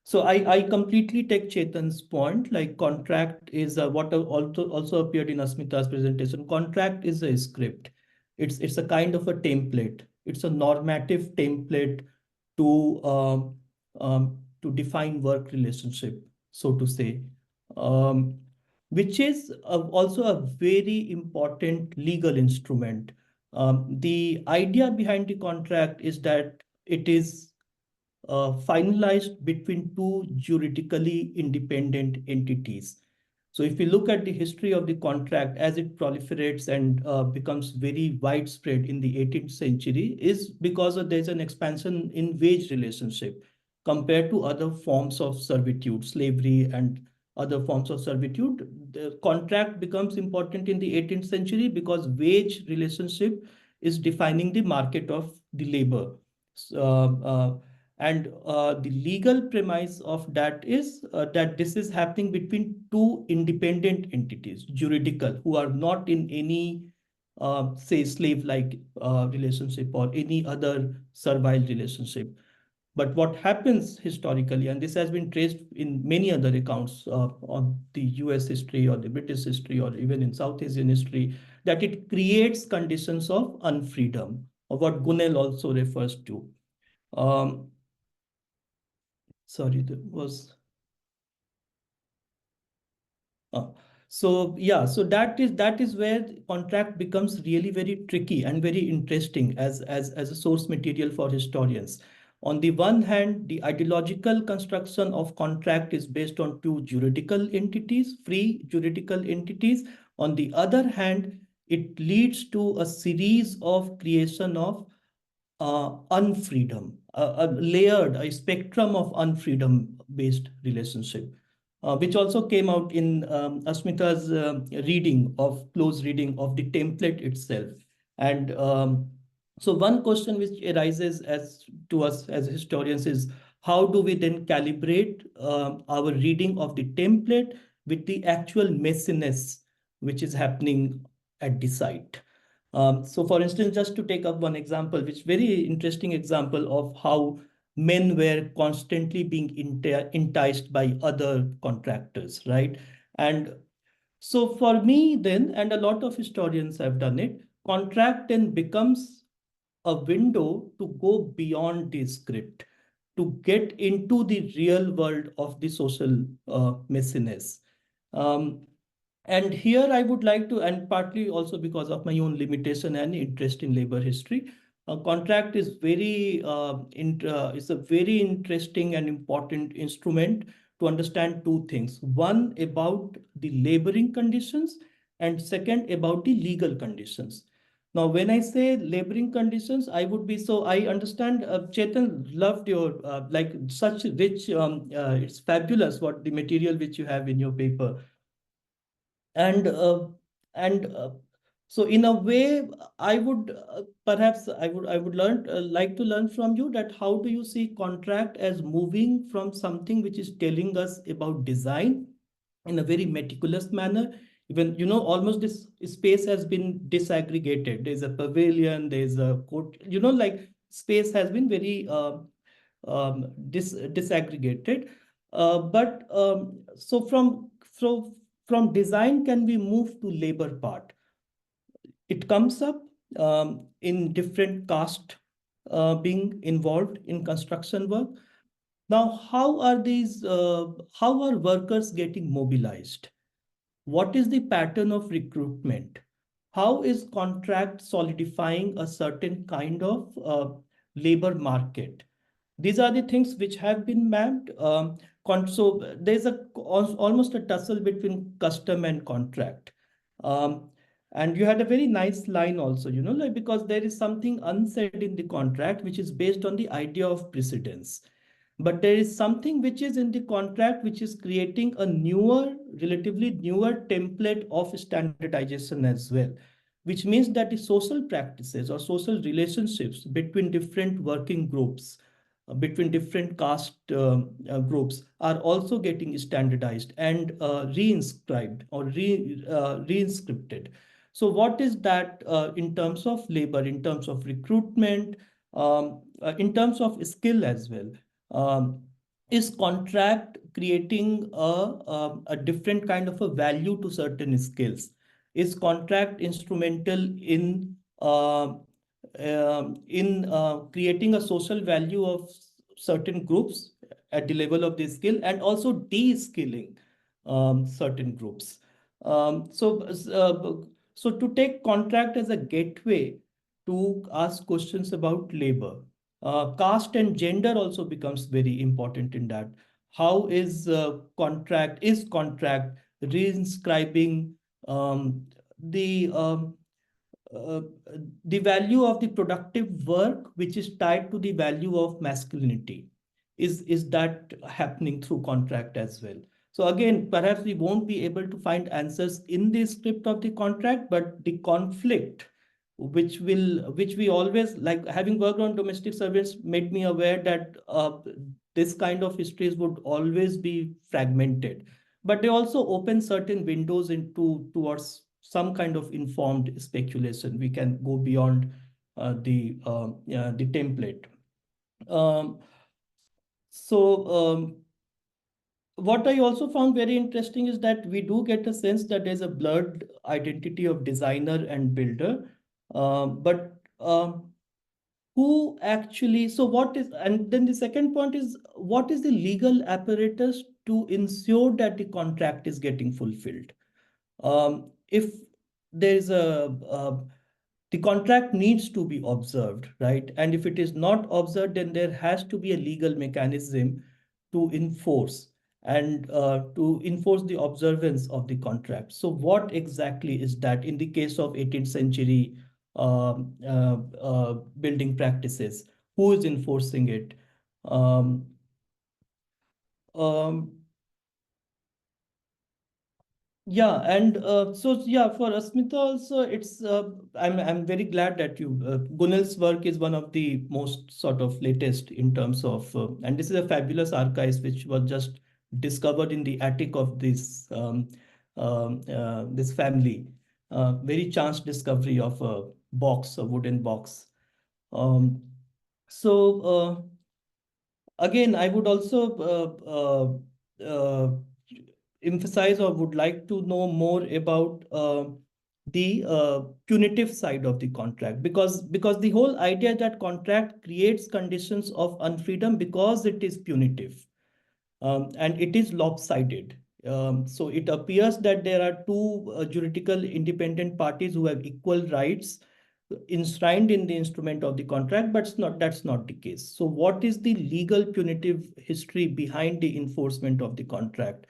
so I completely take Chetan's point, like contract is what also appeared in Asmita's presentation. Contract is a script. It's a kind of a template. It's a normative template to define work relationship, so to say, which is also a very important legal instrument. The idea behind the contract is that it is finalized between 2 juridically independent entities. So if we look at the history of the contract as it proliferates and becomes very widespread in the 18th century, is because there's an expansion in wage relationship compared to other forms of servitude, slavery, and other forms of servitude. The contract becomes important in the 18th century because wage relationship is defining the market of the labor. The legal premise of that is that this is happening between two independent entities, juridical, who are not in any, say, slave-like relationship or any other servile relationship. But what happens historically, and this has been traced in many other accounts on the US history or the British history or even in South Asian history, that it creates conditions of unfreedom, or what Gunel also refers to. Sorry, there was. So that is where contract becomes really very tricky and very interesting as a source material for historians. On the one hand, the ideological construction of contract is based on two juridical entities, free juridical entities. On the other hand, it leads to a series of creation of unfreedom, a spectrum of unfreedom-based relationship, which also came out in Ashmita's close reading of the template itself. And so one question which arises to us as historians is, how do we then calibrate our reading of the template with the actual messiness which is happening at the site? So for instance, just to take up one example, which very interesting example of how men were constantly being enticed by other contractors, right? And so for me then, and a lot of historians have done it, contract then becomes a window to go beyond the script, to get into the real world of the social messiness. And here I would like to, and partly also because of my own limitation and interest in labor history, a contract is is a very interesting and important instrument to understand two things. One, about the laboring conditions, and second, about the legal conditions. Now, when I say laboring conditions, I understand, Chetan, loved your, like such rich, it's fabulous what the material which you have in your paper. And so in a way, I would perhaps I would like to learn from you that how do you see contract as moving from something which is telling us about design in a very meticulous manner. Even, almost this space has been disaggregated. There's a pavilion, there's a court, like space has been very disaggregated. From design, can we move to labor part? It comes up in different caste being involved in construction work. Now, how are workers getting mobilized? What is the pattern of recruitment? How is contract solidifying a certain kind of labor market? These are the things which have been mapped. So there's almost a tussle between custom and contract. And you had a very nice line also, like, because there is something unsaid in the contract which is based on the idea of precedence. But there is something which is in the contract which is creating a relatively newer template of standardization as well, which means that the social practices or social relationships between different working groups, between different caste groups, are also getting standardized and reinscribed or reinscripted. So what is that in terms of labor, in terms of recruitment, in terms of skill as well? Is contract creating a different kind of a value to certain skills? Is contract instrumental in creating a social value of certain groups at the level of the skill, and also de-skilling certain groups? So to take contract as a gateway to ask questions about labor, caste and gender also becomes very important in that. How is contract reinscribing the value of the productive work, which is tied to the value of masculinity? Is that happening through contract as well? So again, perhaps we won't be able to find answers in the script of the contract, but the conflict, which we always, like, having worked on domestic servants, made me aware that this kind of histories would always be fragmented. But they also open certain windows towards some kind of informed speculation. We can go beyond the template. Um, so what I also found very interesting is that we do get a sense that there's a blurred identity of designer and builder. But who actually, so what is, and then the second point is, what is the legal apparatus to ensure that the contract is getting fulfilled? If there is the contract needs to be observed, right? And if it is not observed, then there has to be a legal mechanism to enforce the observance of the contract. So what exactly is that in the case of 18th century building practices? Who is enforcing it? Um, um, Yeah, and so yeah, for Asmita also, it's I'm very glad that you Gunil's work is one of the most sort of latest in terms of, and this is a fabulous archive which was just discovered in the attic of this family. Very chance discovery of a box, a wooden box. Um, so again, I would also emphasize or would like to know more about the punitive side of the contract, because the whole idea that contract creates conditions of unfreedom because it is punitive, and it is lopsided. So it appears that there are two juridical independent parties who have equal rights enshrined in the instrument of the contract, but that's not the case. So what is the legal punitive history behind the enforcement of the contract?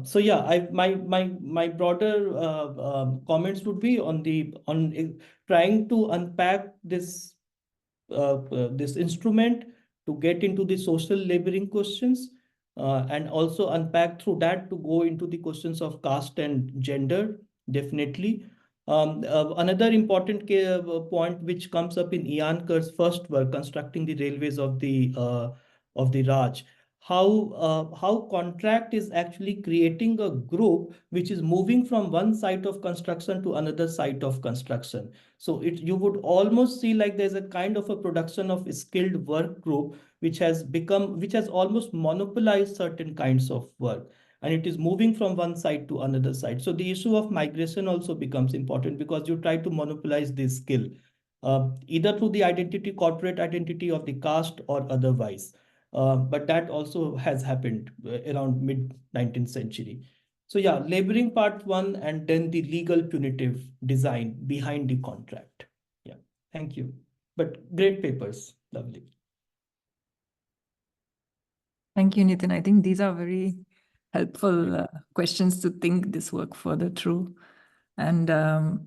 So yeah, my broader comments would be on trying to unpack this instrument to get into the social laboring questions, and also unpack through that to go into the questions of caste and gender, definitely. Another important point which comes up in Ian Kerr's first work, Constructing the Railways of the Raj, how contract is actually creating a group which is moving from one site of construction to another site of construction. So you would almost see like there's a kind of a production of a skilled work group which has almost monopolized certain kinds of work, and it is moving from one side to another side. So the issue of migration also becomes important because you try to monopolize this skill, either through the corporate identity of the caste or otherwise. But that also has happened around mid 19th century. So yeah, laboring part one, and then the legal punitive design behind the contract. Yeah, thank you. But great papers, lovely. Thank you, Nitin. I think these are very helpful questions to think this work further through. And I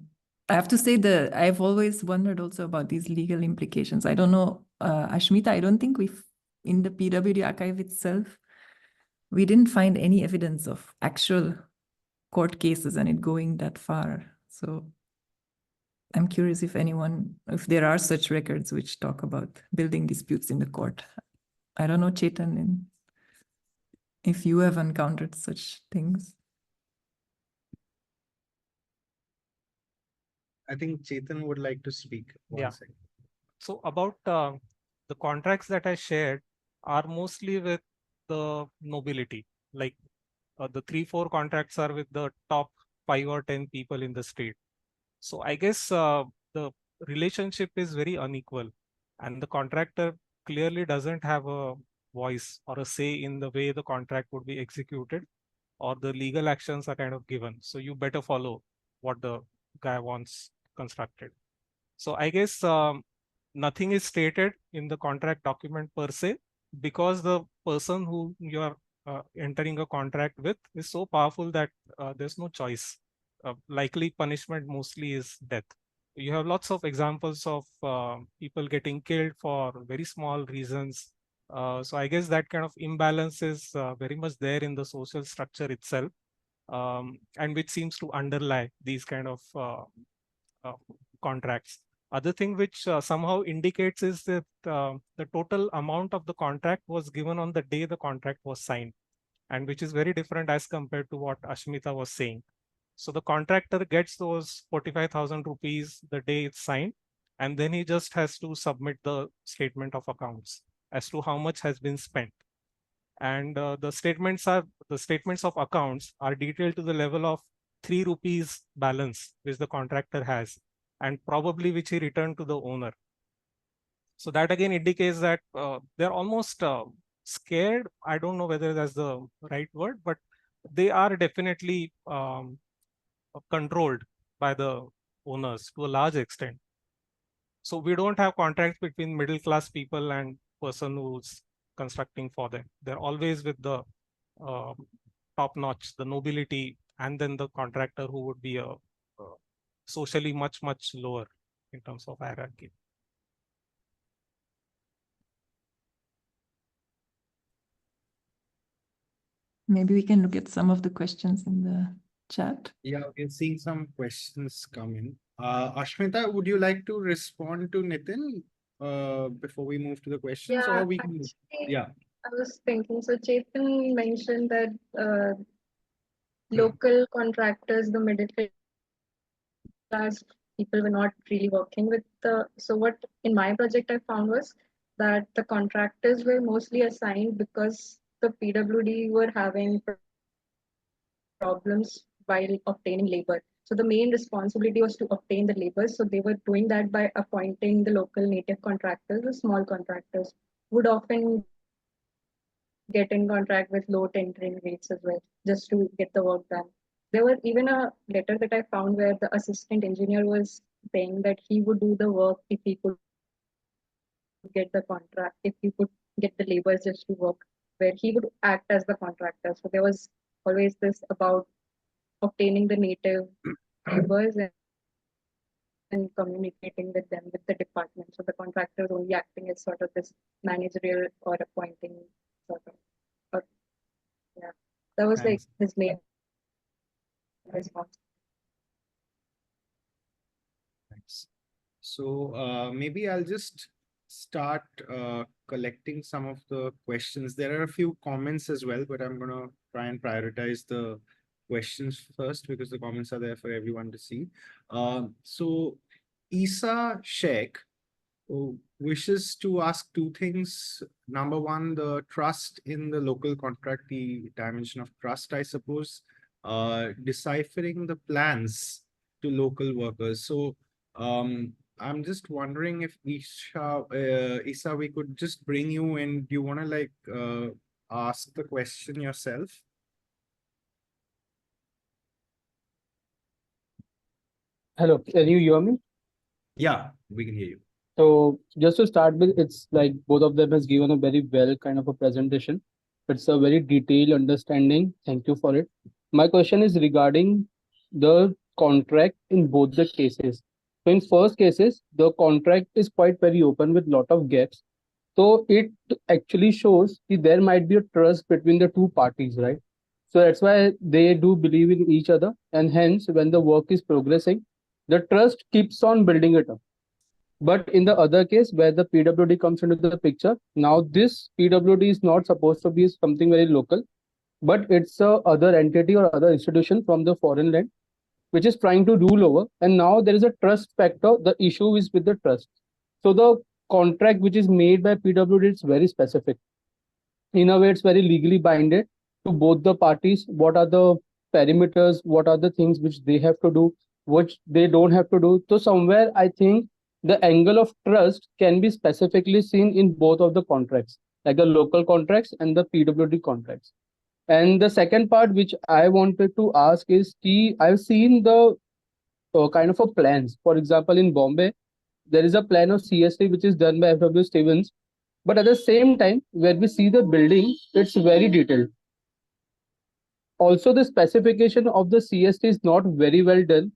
have to say that I've always wondered also about these legal implications. I don't know, Ashmita, I don't think in the PWD archive itself, we didn't find any evidence of actual court cases and it going that far. So I'm curious if there are such records which talk about building disputes in the court. I don't know, Chetan, if you have encountered such things. I think Chetan would like to speak. One second. So about the contracts that I shared are mostly with the nobility, like the 3-4 contracts are with the top 5 or 10 people in the state. So I guess the relationship is very unequal, and the contractor clearly doesn't have a voice or a say in the way the contract would be executed, or the legal actions are kind of given. So you better follow what the guy wants constructed. So I guess nothing is stated in the contract document per se, because the person who you are entering a contract with is so powerful that there's no choice. Likely punishment mostly is death. You have lots of examples of people getting killed for very small reasons, So I guess that kind of imbalance is very much there in the social structure itself, and which seems to underlie these kind of contracts. Other thing which somehow indicates is that the total amount of the contract was given on the day the contract was signed, and which is very different as compared to what Ashmita was saying. So the contractor gets those 45,000 rupees the day it's signed, and then he just has to submit the statement of accounts as to how much has been spent. And the statements of accounts are detailed to the level of 3 rupees balance which the contractor has, and probably which he returned to the owner. So that again indicates that they're almost scared. I don't know whether that's the right word, but they are definitely controlled by the owners to a large extent. So we don't have contracts between middle class people and person who's constructing for them. They're always with the top notch, the nobility, and then the contractor who would be socially much lower in terms of hierarchy. Maybe we can look at some of the questions in the chat. Yeah, we're seeing some questions come in. Ashmita, would you like to respond to Nitin before we move to the questions, Yeah, or we can? actually, Yeah. I was thinking, so Chetan mentioned that local contractors, the middle class people were not really working with so what in my project I found was that the contractors were mostly assigned because the PWD were having problems while obtaining labor. So the main responsibility was to obtain the labor. So they were doing that by appointing the local native contractors, the small contractors would often get in contract with low tendering rates as well, just to get the work done. There was even a letter that I found where the assistant engineer was saying that he would do the work if he could get the contract, if he could get the laborers just to work, where he would act as the contractor. So there was always this about obtaining the native laborers and communicating with them, with the department. So the contractor is only acting as sort of this managerial or appointing sort of. Or, yeah, that was like Thanks. his main response. Thanks. So maybe I'll just start collecting some of the questions. There are a few comments as well, but I'm going to try and prioritize the questions first because the comments are there for everyone to see. So Isa Sheikh wishes to ask two things. Number one, the trust in the local contract, the dimension of trust, I suppose, deciphering the plans to local workers. So I'm just wondering if Isa, we could just bring you in. Do you want to like ask the question yourself? Hello, can you hear me? Yeah, we can hear you. So just to start with, it's like both of them has given a very well kind of a presentation. It's a very detailed understanding. Thank you for it. My question is regarding the contract in both the cases. So in first cases, the contract is quite very open with lot of gaps. So it actually shows that there might be a trust between the two parties, right? So that's why they do believe in each other, and hence when the work is progressing, the trust keeps on building it up. But in the other case where the PWD comes into the picture, now this PWD is not supposed to be something very local, but it's a other entity or other institution from the foreign land, which is trying to rule over. And now there is a trust factor. The issue is with the trust. So the contract which is made by PWD is very specific. In a way, it's very legally binded to both the parties. What are the perimeters? What are the things which they have to do, which they don't have to do? So somewhere I think the angle of trust can be specifically seen in both of the contracts, like the local contracts and the PWD contracts. And the second part which I wanted to ask is key. I've seen the kind of a plans. For example, in Bombay, there is a plan of CST which is done by FW Stevens. But at the same time, when we see the building, it's very detailed. Also, the specification of the CST is not very well done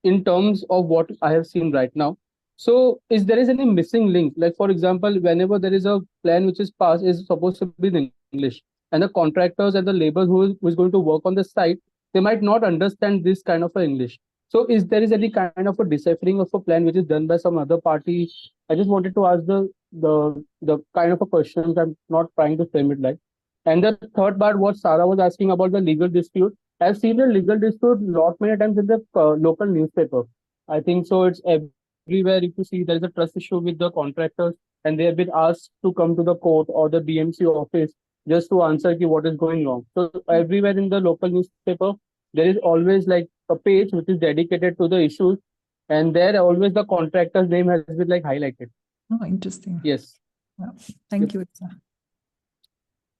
in terms of what I have seen right now. So is there is any missing link? Like for example, whenever there is a plan which is passed is supposed to be in English, and the contractors and the labor who is going to work on the site, they might not understand this kind of a English. So is there is any kind of a deciphering of a plan which is done by some other party? I just wanted to ask the kind of a questions. I'm not trying to frame it like. And the third part, what Sarah was asking about the legal dispute. I've seen a legal dispute lot many times in the local newspaper. I think so. It's everywhere. If you see, there is a trust issue with the contractors, and they have been asked to come to the court or the BMC office just to answer ki what is going wrong. So everywhere in the local newspaper, there is always like a page which is dedicated to the issues, and there always the contractor's name has been like highlighted. Oh, interesting. Yes. Yeah. Thank you.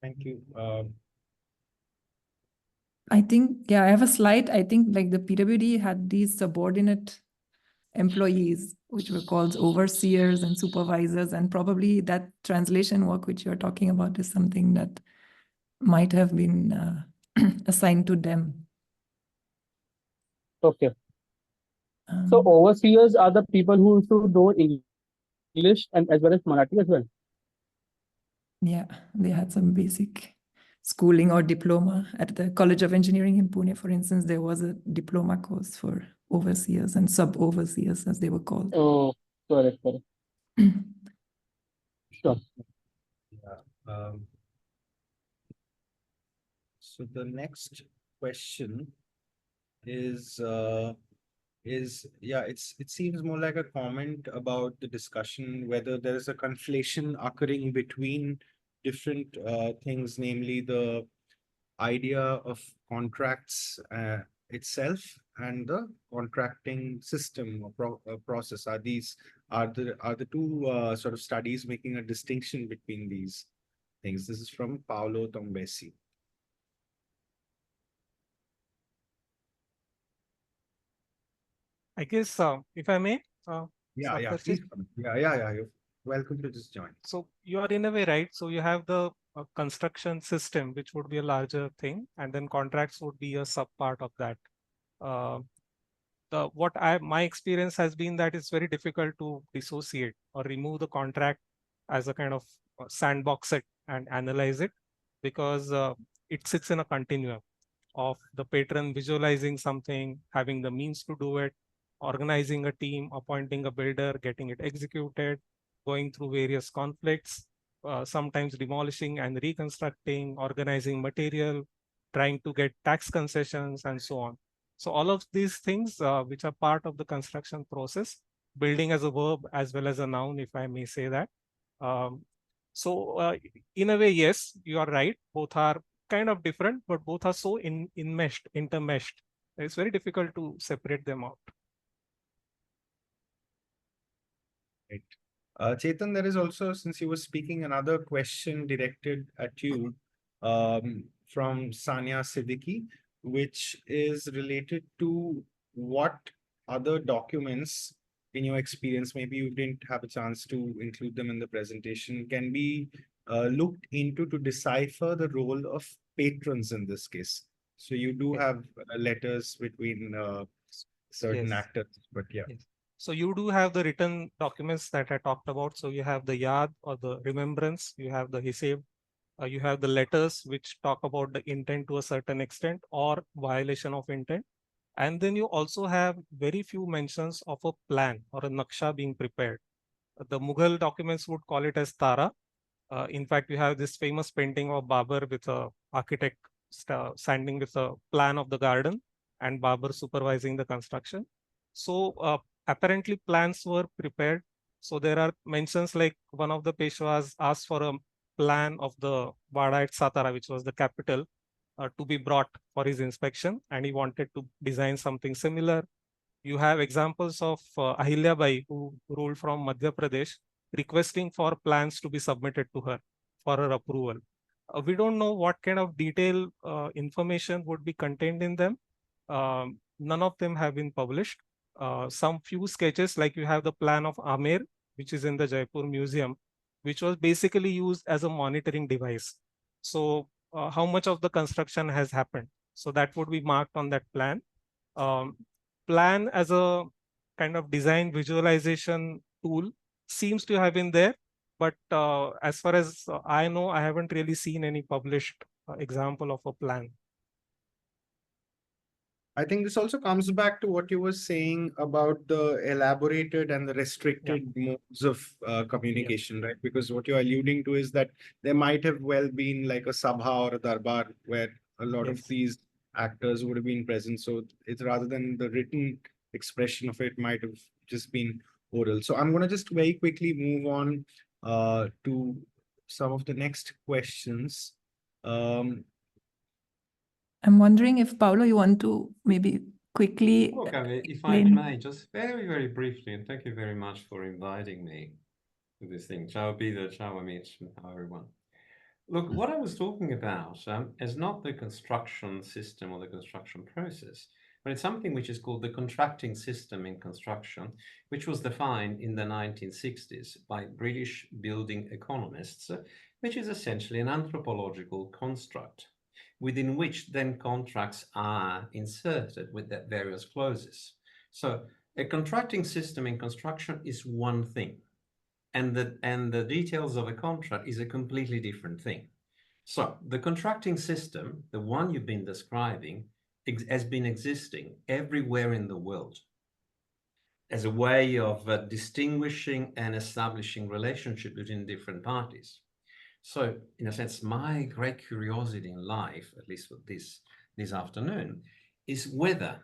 Thank you. I think, yeah, I have a slide. I think like the PWD had these subordinate employees, which were called overseers and supervisors, and probably that translation work which you're talking about is something that might have been assigned to them. Okay. So overseers are the people who should know English and as well as Marathi as well. Yeah, they had some basic schooling or diploma. At the College of Engineering in Pune, for instance, there was a diploma course for overseers and sub-overseers, as they were called. Oh, correct. Sure. Yeah. So the next question is it seems more like a comment about the discussion whether there is a conflation occurring between different things, namely the idea of contracts itself and the contracting system or process. Are the two sort of studies making a distinction between these things? This is from Paolo Tombesi. I guess, if I may, Yeah, Saptarshi? please come. Yeah. You're welcome to just join. So you are in a way right. So you have the construction system, which would be a larger thing, and then contracts would be a sub part of that. My experience has been that it's very difficult to dissociate or remove the contract as a kind of sandbox it and analyze it, because it sits in a continuum of the patron visualizing something, having the means to do it, organizing a team, appointing a builder, getting it executed, going through various conflicts, sometimes demolishing and reconstructing, organizing material, trying to get tax concessions, and so on. So all of these things, which are part of the construction process, building as a verb as well as a noun, if I may say that. In a way, yes, you are right. Both are kind of different, but both are so intermeshed. It's very difficult to separate them out. Right. Chetan, there is also, since you were speaking, another question directed at you from Sanya Siddiqui, which is related to what other documents, in your experience, maybe you didn't have a chance to include them in the presentation, can be looked into to decipher the role of patrons in this case. So you do have letters between certain actors, but yeah. Yes. So you do have the written documents that I talked about. So you have the yad or the remembrance, you have the hisab, you have the letters which talk about the intent to a certain extent or violation of intent. And then you also have very few mentions of a plan or a naksha being prepared. The Mughal documents would call it as Tara. In fact, you have this famous painting of Babur with a architect standing with a plan of the garden and Babur supervising the construction. So apparently plans were prepared. So there are mentions like one of the Peshwas asked for a plan of the Wada at Satara, which was the capital, to be brought for his inspection, and he wanted to design something similar. You have examples of Ahilya Bai, who ruled from Madhya Pradesh, requesting for plans to be submitted to her for her approval. We don't know what kind of detailed information would be contained in them. None of them have been published. Some few sketches, like you have the plan of Amer, which is in the Jaipur Museum, which was basically used as a monitoring device. So how much of the construction has happened? So that would be marked on that plan. Plan as a kind of design visualization tool seems to have been there. But as far as I know, I haven't really seen any published example of a plan. I think this also comes back to what you were saying about the elaborated and the restricted modes of communication, right? Because what you're alluding to is that there might have well been like a sabha or a darbar where a lot of these actors would have been present. So it's rather than the written expression of it might have just been oral. So I'm going to just very quickly move on to some of the next questions. I'm wondering if, Paolo, you want to maybe quickly Okay, if I may, just very, very briefly, and thank you very much for inviting me to this thing. Ciao Peter, ciao Amit, how everyone. Look, what I was talking about is not the construction system or the construction process, but it's something which is called the contracting system in construction, which was defined in the 1960s by British building economists, which is essentially an anthropological construct within which then contracts are inserted with their various clauses. So a contracting system in construction is one thing, and the details of a contract is a completely different thing. So the contracting system, the one you've been describing, has been existing everywhere in the world as a way of distinguishing and establishing relationship between different parties. So in a sense, my great curiosity in life, at least for this afternoon, is whether,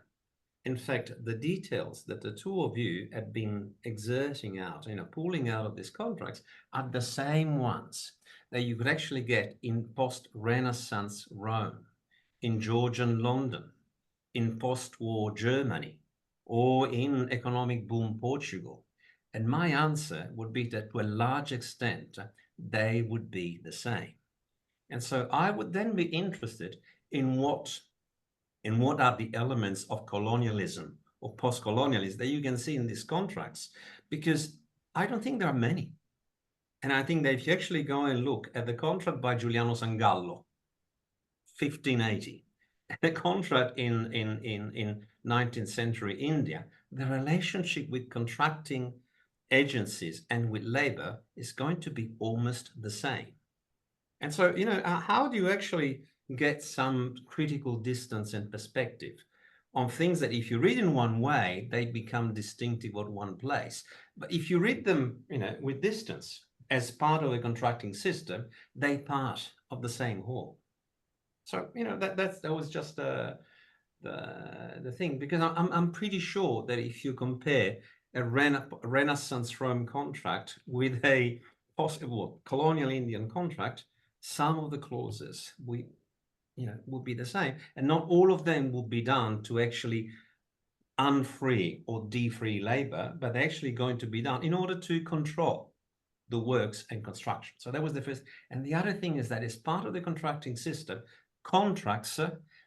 in fact, the details that the two of you have been exerting out, pulling out of these contracts are the same ones that you could actually get in post-Renaissance Rome, in Georgian London, in post-war Germany, or in economic boom Portugal. And my answer would be that to a large extent, they would be the same. And so I would then be interested in what are the elements of colonialism or post-colonialism that you can see in these contracts, because I don't think there are many. And I think that if you actually go and look at the contract by Giuliano Sangallo, 1580, and the contract in 19th century India, the relationship with contracting agencies and with labor is going to be almost the same. And so, how do you actually get some critical distance and perspective on things that if you read in one way, they become distinctive of one place. But if you read them, with distance as part of a contracting system, they part of the same whole. So, that was just the thing, because I'm pretty sure that if you compare a Renaissance Rome contract with a possible colonial Indian contract, some of the clauses would be the same, and not all of them will be done to actually unfree or defree labor, but they're actually going to be done in order to control the works and construction. So that was the first. And the other thing is that as part of the contracting system, contracts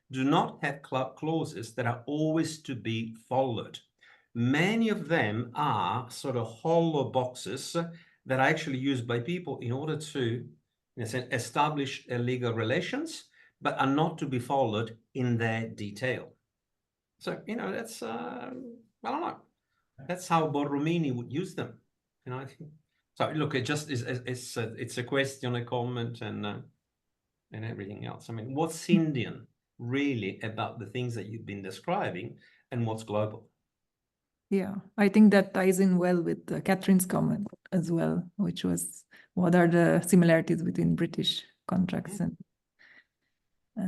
do not have clauses that are always to be followed. Many of them are sort of hollow boxes that are actually used by people in order to, in a sense, establish legal relations, but are not to be followed in their detail. So, that's, I don't know, that's how Borromini would use them. I think. So look, it just is, it's a question, a comment, and everything else. I mean, what's Indian really about the things that you've been describing, and what's global? Yeah, I think that ties in well with Catherine's comment as well, which was, what are the similarities between British contracts and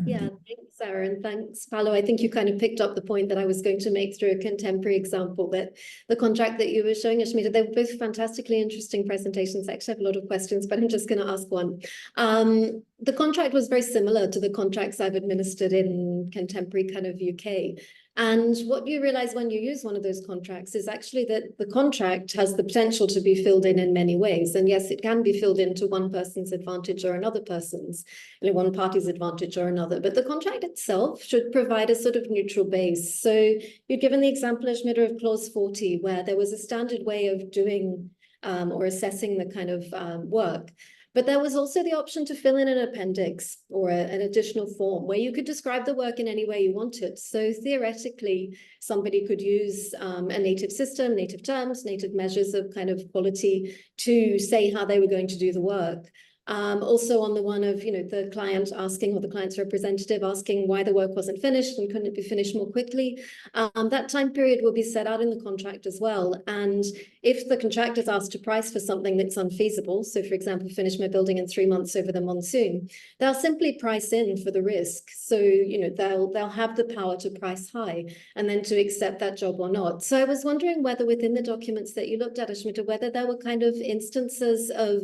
yeah, thanks, Sarah, and thanks, Paolo. I think you kind of picked up the point that I was going to make through a contemporary example, that the contract that you were showing, Ashmita, they were both fantastically interesting presentations. I actually have a lot of questions, but I'm just going to ask one. The contract was very similar to the contracts I've administered in contemporary kind of UK. And what you realize when you use one of those contracts is actually that the contract has the potential to be filled in many ways. And yes, it can be filled in to one person's advantage or another person's, one party's advantage or another. But the contract itself should provide a sort of neutral base. So you've given the example, Ashmita, of clause 40, where there was a standard way of doing or assessing the kind of work. But there was also the option to fill in an appendix or an additional form where you could describe the work in any way you wanted. So theoretically, somebody could use a native system, native terms, native measures of kind of quality to say how they were going to do the work. Also on the one of, the client asking, or the client's representative asking why the work wasn't finished and couldn't it be finished more quickly. That time period will be set out in the contract as well. And if the contractor is asked to price for something that's unfeasible, so for example, finish my building in 3 months over the monsoon, they'll simply price in for the risk. So, they'll have the power to price high and then to accept that job or not. So I was wondering whether within the documents that you looked at, Ashmita, whether there were kind of instances of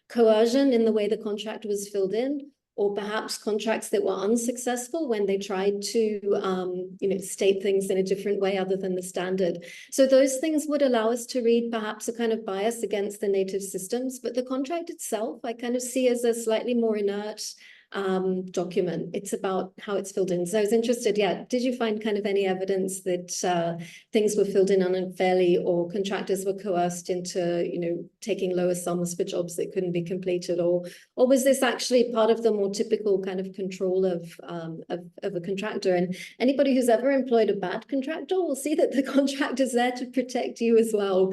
coercion in the way the contract was filled in, or perhaps contracts that were unsuccessful when they tried to, state things in a different way other than the standard. So those things would allow us to read perhaps a kind of bias against the native systems, but the contract itself, I kind of see as a slightly more inert document. It's about how it's filled in. So I was interested, did you find kind of any evidence that things were filled in unfairly or contractors were coerced into, taking lower sums for jobs that couldn't be completed, or was this actually part of the more typical kind of control of a contractor? And anybody who's ever employed a bad contractor will see that the contract is there to protect you as well.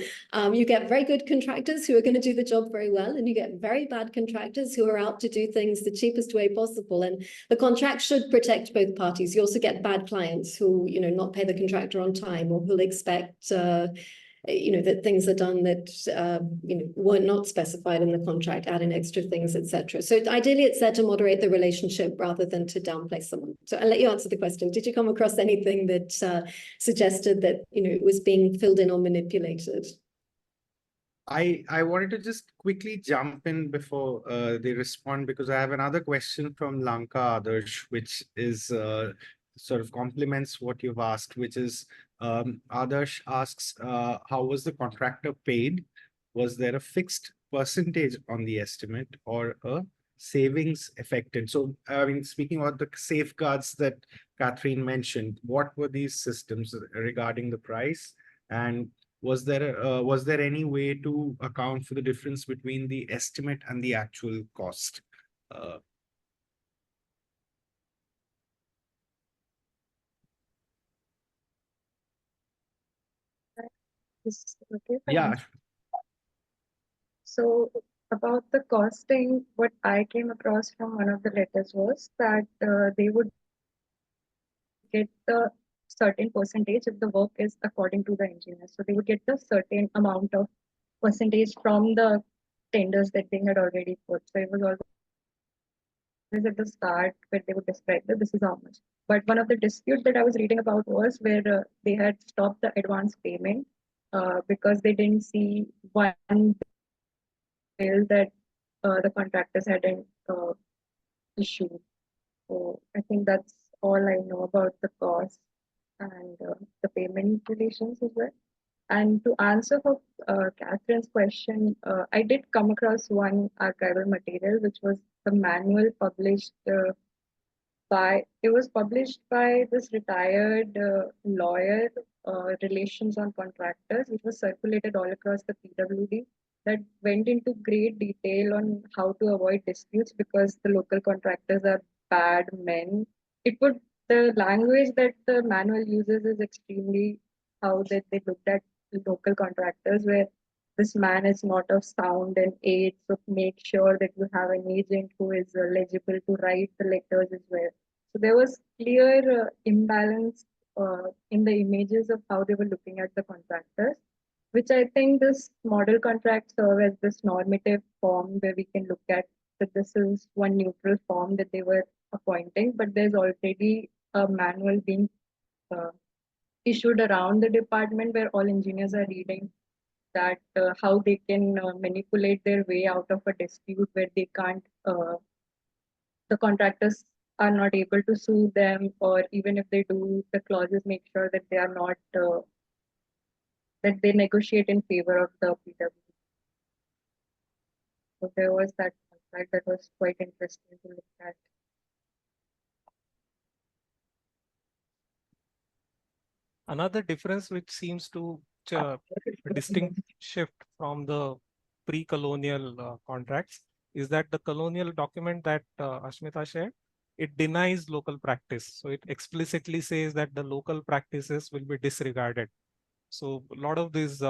You get very good contractors who are going to do the job very well, and you get very bad contractors who are out to do things the cheapest way possible, and the contract should protect both parties. You also get bad clients who, not pay the contractor on time, or who'll expect, that things are done that, were not specified in the contract, add in extra things, etc. So ideally, it's there to moderate the relationship rather than to downplay someone. So I'll let you answer the question. Did you come across anything that suggested that, it was being filled in or manipulated? I wanted to just quickly jump in before they respond, because I have another question from Lanka Adarsh, which is sort of complements what you've asked, which is Adarsh asks, how was the contractor paid? Was there a fixed percentage on the estimate or a savings affected? So, I mean, speaking about the safeguards that Catherine mentioned, what were these systems regarding the price? And was there any way to account for the difference between the estimate and the actual cost? Okay, Yeah. So about the costing, what I came across from one of the letters was that they would get the certain percentage if the work is according to the engineer. So they would get the certain amount of percentage from the tenders that they had already put. So it was always at the start where they would describe that this is how much. But one of the disputes that I was reading about was where they had stopped the advance payment because they didn't see one bill that the contractors hadn't issued. So I think that's all I know about the cost and the payment relations as well. And to answer for Catherine's question, I did come across one archival material, which was the manual published it was published by this retired lawyer, Relations on Contractors, which was circulated all across the PWD, that went into great detail on how to avoid disputes because the local contractors are bad men. The language that the manual uses is extremely how that they looked at local contractors, where this man is not of sound and age, so make sure that you have an agent who is legible to write the letters as well. So there was clear imbalance in the images of how they were looking at the contractors, which I think this model contract serve as this normative form where we can look at that this is one neutral form that they were appointing, but there's already a manual being issued around the department where all engineers are reading that how they can manipulate their way out of a dispute where they can't, the contractors are not able to sue them, or even if they do, the clauses make sure that they are not, that they negotiate in favor of the PW. So there was that contract that was quite interesting to look at. Another difference which seems to a distinct shift from the pre-colonial contracts is that the colonial document that Ashmita shared, it denies local practice. So it explicitly says that the local practices will be disregarded. So a lot of these,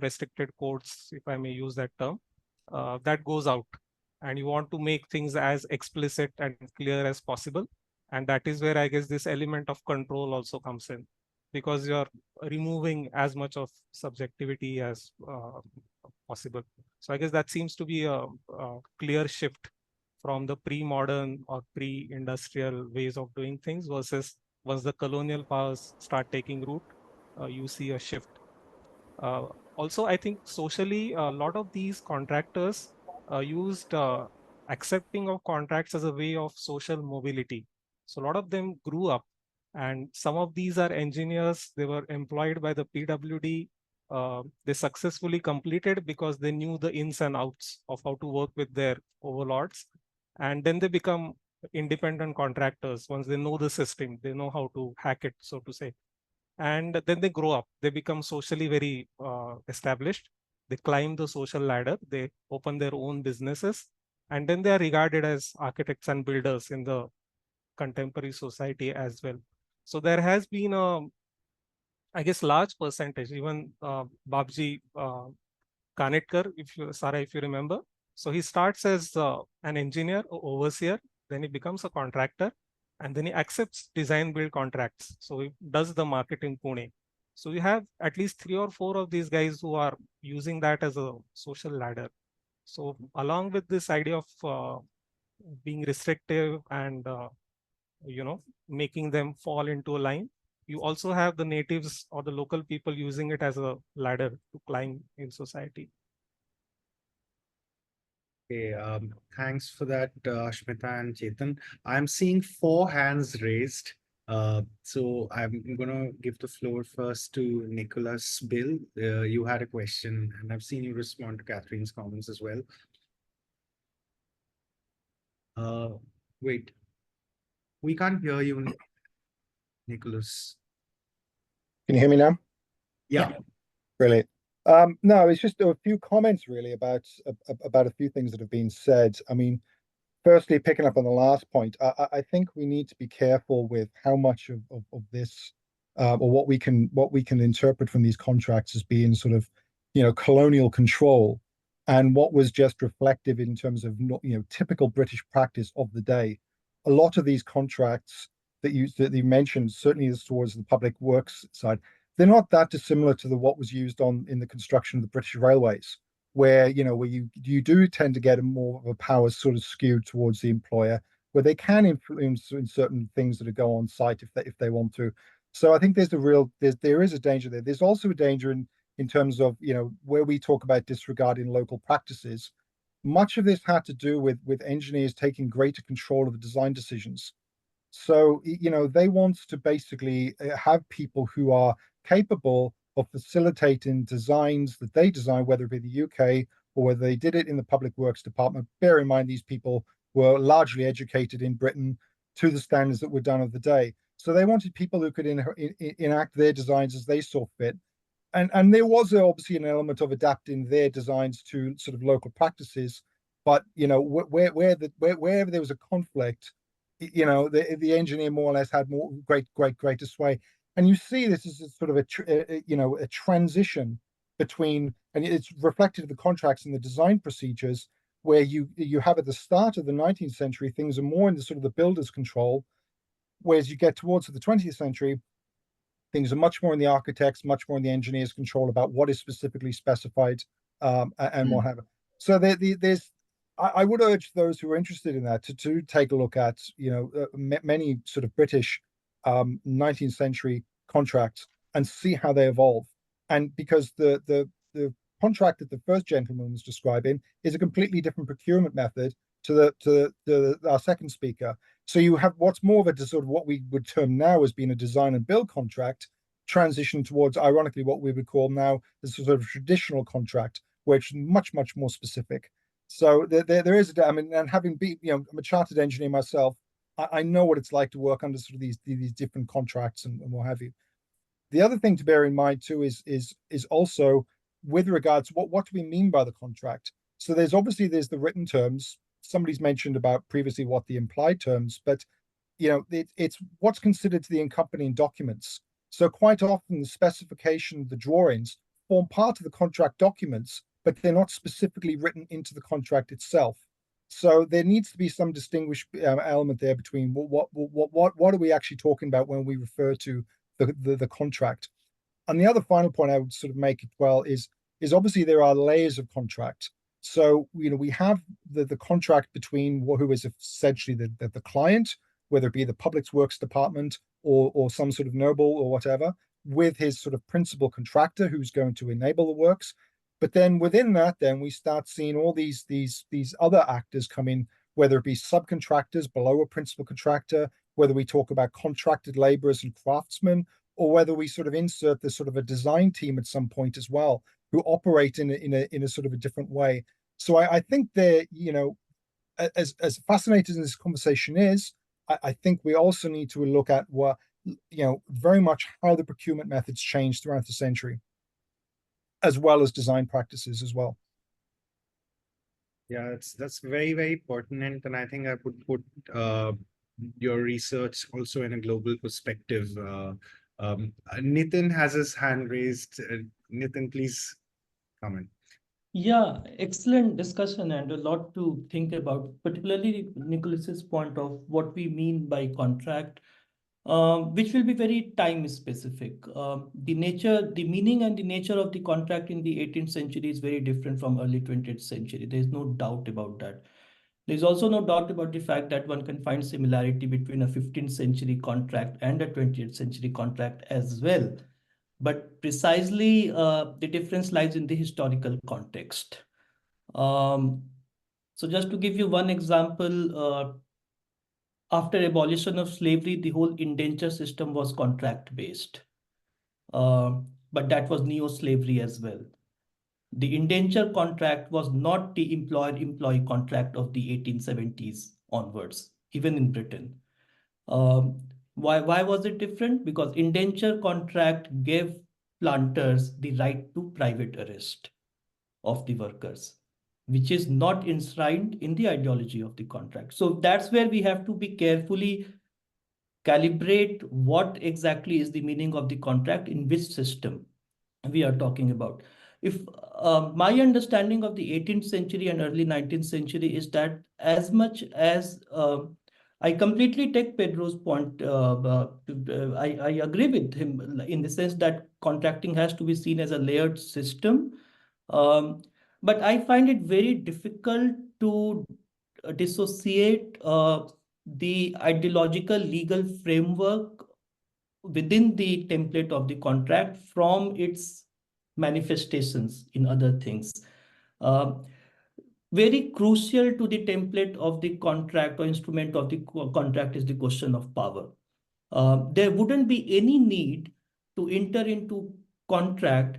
restricted codes, if I may use that term, that goes out. And you want to make things as explicit and clear as possible. And that is where I guess this element of control also comes in, because you're removing as much of subjectivity as possible. So I guess that seems to be a clear shift from the pre-modern or pre-industrial ways of doing things versus once the colonial powers start taking root, you see a shift. Also, I think socially, a lot of these contractors used accepting of contracts as a way of social mobility. So a lot of them grew up, and some of these are engineers. They were employed by the PWD. They successfully completed because they knew the ins and outs of how to work with their overlords. And then they become independent contractors. Once they know the system, they know how to hack it, so to say. And then they grow up, they become socially very established. They climb the social ladder, they open their own businesses, and then they are regarded as architects and builders in the contemporary society as well. So there has been a, I guess, large percentage, even Babji Kanetkar, Sara, if you remember. So he starts as an engineer or overseer, then he becomes a contractor, and then he accepts design build contracts. So he does the market in Pune. So you have at least 3 or 4 of these guys who are using that as a social ladder. So along with this idea of being restrictive and making them fall into a line, you also have the natives or the local people using it as a ladder to climb in society. Okay, thanks for that, Ashmita and Chetan. I'm seeing 4 hands raised. So I'm going to give the floor first to Nicholas. Bill, you had a question, and I've seen you respond to Catherine's comments as well. Wait, we can't hear you, Nicholas. Can you hear me now? Yeah. Brilliant. No, it's just a few comments really about a few things that have been said. I mean, firstly, picking up on the last point, I think we need to be careful with how much of this or what we can interpret from these contracts as being sort of, colonial control, and what was just reflective in terms of typical British practice of the day. A lot of these contracts that you mentioned, certainly as towards the public works side, they're not that dissimilar to what was used in the construction of the British railways, where you do tend to get more of a power sort of skewed towards the employer, where they can influence in certain things that go on site if they want to. So I think there is a danger there. There's also a danger in terms of where we talk about disregarding local practices. Much of this had to do with engineers taking greater control of the design decisions. So they want to basically have people who are capable of facilitating designs that they design, whether it be the UK or whether they did it in the public works department. Bear in mind, these people were largely educated in Britain to the standards that were done of the day. So they wanted people who could enact their designs as they saw fit. And there was obviously an element of adapting their designs to sort of local practices. But, wherever there was a conflict, the engineer more or less had greater sway. And you see this as sort of a transition between, and it's reflected in the contracts and the design procedures, where you have at the start of the 19th century, things are more in the sort of the builder's control, whereas you get towards the 20th century, things are much more in the architects, much more in the engineer's control about what is specifically specified and what have you. So there's I would urge those who are interested in that to take a look at many sort of British 19th century contracts and see how they evolve. And because the contract that the first gentleman was describing is a completely different procurement method to our second speaker. So you have what's more of a sort of what we would term now as being a design and build contract, transition towards, ironically, what we would call now the sort of traditional contract, which is much more specific. So there is, and having been, I'm a chartered engineer myself, I know what it's like to work under sort of these different contracts and what have you. The other thing to bear in mind too is also with regards to what do we mean by the contract? So there's the written terms. Somebody's mentioned about previously what the implied terms, but it's what's considered to the accompanying documents. So quite often the specification, the drawings form part of the contract documents, but they're not specifically written into the contract itself. So there needs to be some distinguished element there between what are we actually talking about when we refer to the contract. And the other final point I would sort of make as well is obviously there are layers of contract. So we have the contract between who is essentially the client, whether it be the Public Works Department or some sort of noble or whatever, with his sort of principal contractor who's going to enable the works. But then within that, then we start seeing all these other actors come in, whether it be subcontractors below a principal contractor, whether we talk about contracted laborers and craftsmen, or whether we sort of insert this sort of a design team at some point as well, who operate in a sort of a different way. So I think that, as fascinating as this conversation is, I think we also need to look at what, very much how the procurement methods changed throughout the century, as well as design practices as well. Yeah, that's very, very pertinent. And I think I would put your research also in a global perspective. Nitin has his hand raised. Nitin, please comment. Yeah, excellent discussion and a lot to think about, particularly Nicholas's point of what we mean by contract, which will be very time specific. The meaning and the nature of the contract in the 18th century is very different from early 20th century. There's no doubt about that. There's also no doubt about the fact that one can find similarity between a 15th century contract and a 20th century contract as well. But precisely the difference lies in the historical context. So just to give you one example, after abolition of slavery, the whole indenture system was contract-based. But that was neo-slavery as well. The indenture contract was not the employer-employee contract of the 1870s onwards, even in Britain. Why was it different? Because indenture contract gave planters the right to private arrest of the workers, which is not enshrined in the ideology of the contract. So that's where we have to be carefully calibrate what exactly is the meaning of the contract, in which system we are talking about. If my understanding of the 18th century and early 19th century is that as much as I completely take Pedro's point. I agree with him in the sense that contracting has to be seen as a layered system. But I find it very difficult to dissociate the ideological legal framework within the template of the contract from its manifestations in other things. Very crucial to the template of the contract or instrument of the contract is the question of power. There wouldn't be any need to enter into contract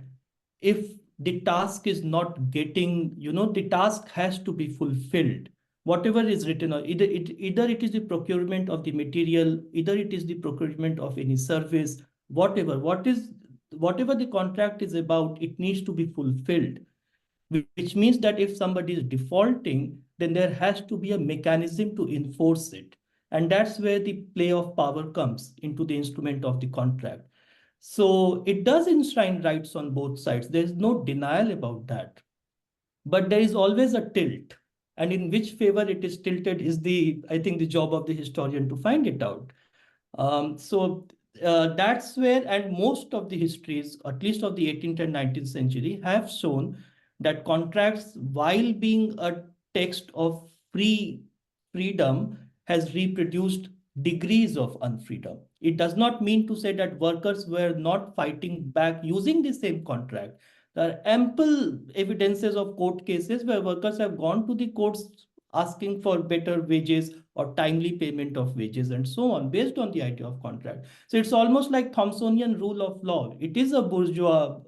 if the task is not getting, the task has to be fulfilled. Whatever is written, or either it is the procurement of the material, either it is the procurement of any service, whatever the contract is about, it needs to be fulfilled. Which means that if somebody is defaulting, then there has to be a mechanism to enforce it. And that's where the play of power comes into the instrument of the contract. So it does enshrine rights on both sides. There's no denial about that. But there is always a tilt. And in which favor it is tilted is I think, the job of the historian to find it out. That's where, and most of the histories, at least of the 18th and 19th century, have shown that contracts, while being a text of freedom, has reproduced degrees of unfreedom. It does not mean to say that workers were not fighting back using the same contract. There are ample evidences of court cases where workers have gone to the courts asking for better wages or timely payment of wages and so on, based on the idea of contract. So it's almost like Thomsonian rule of law. It is a bourgeois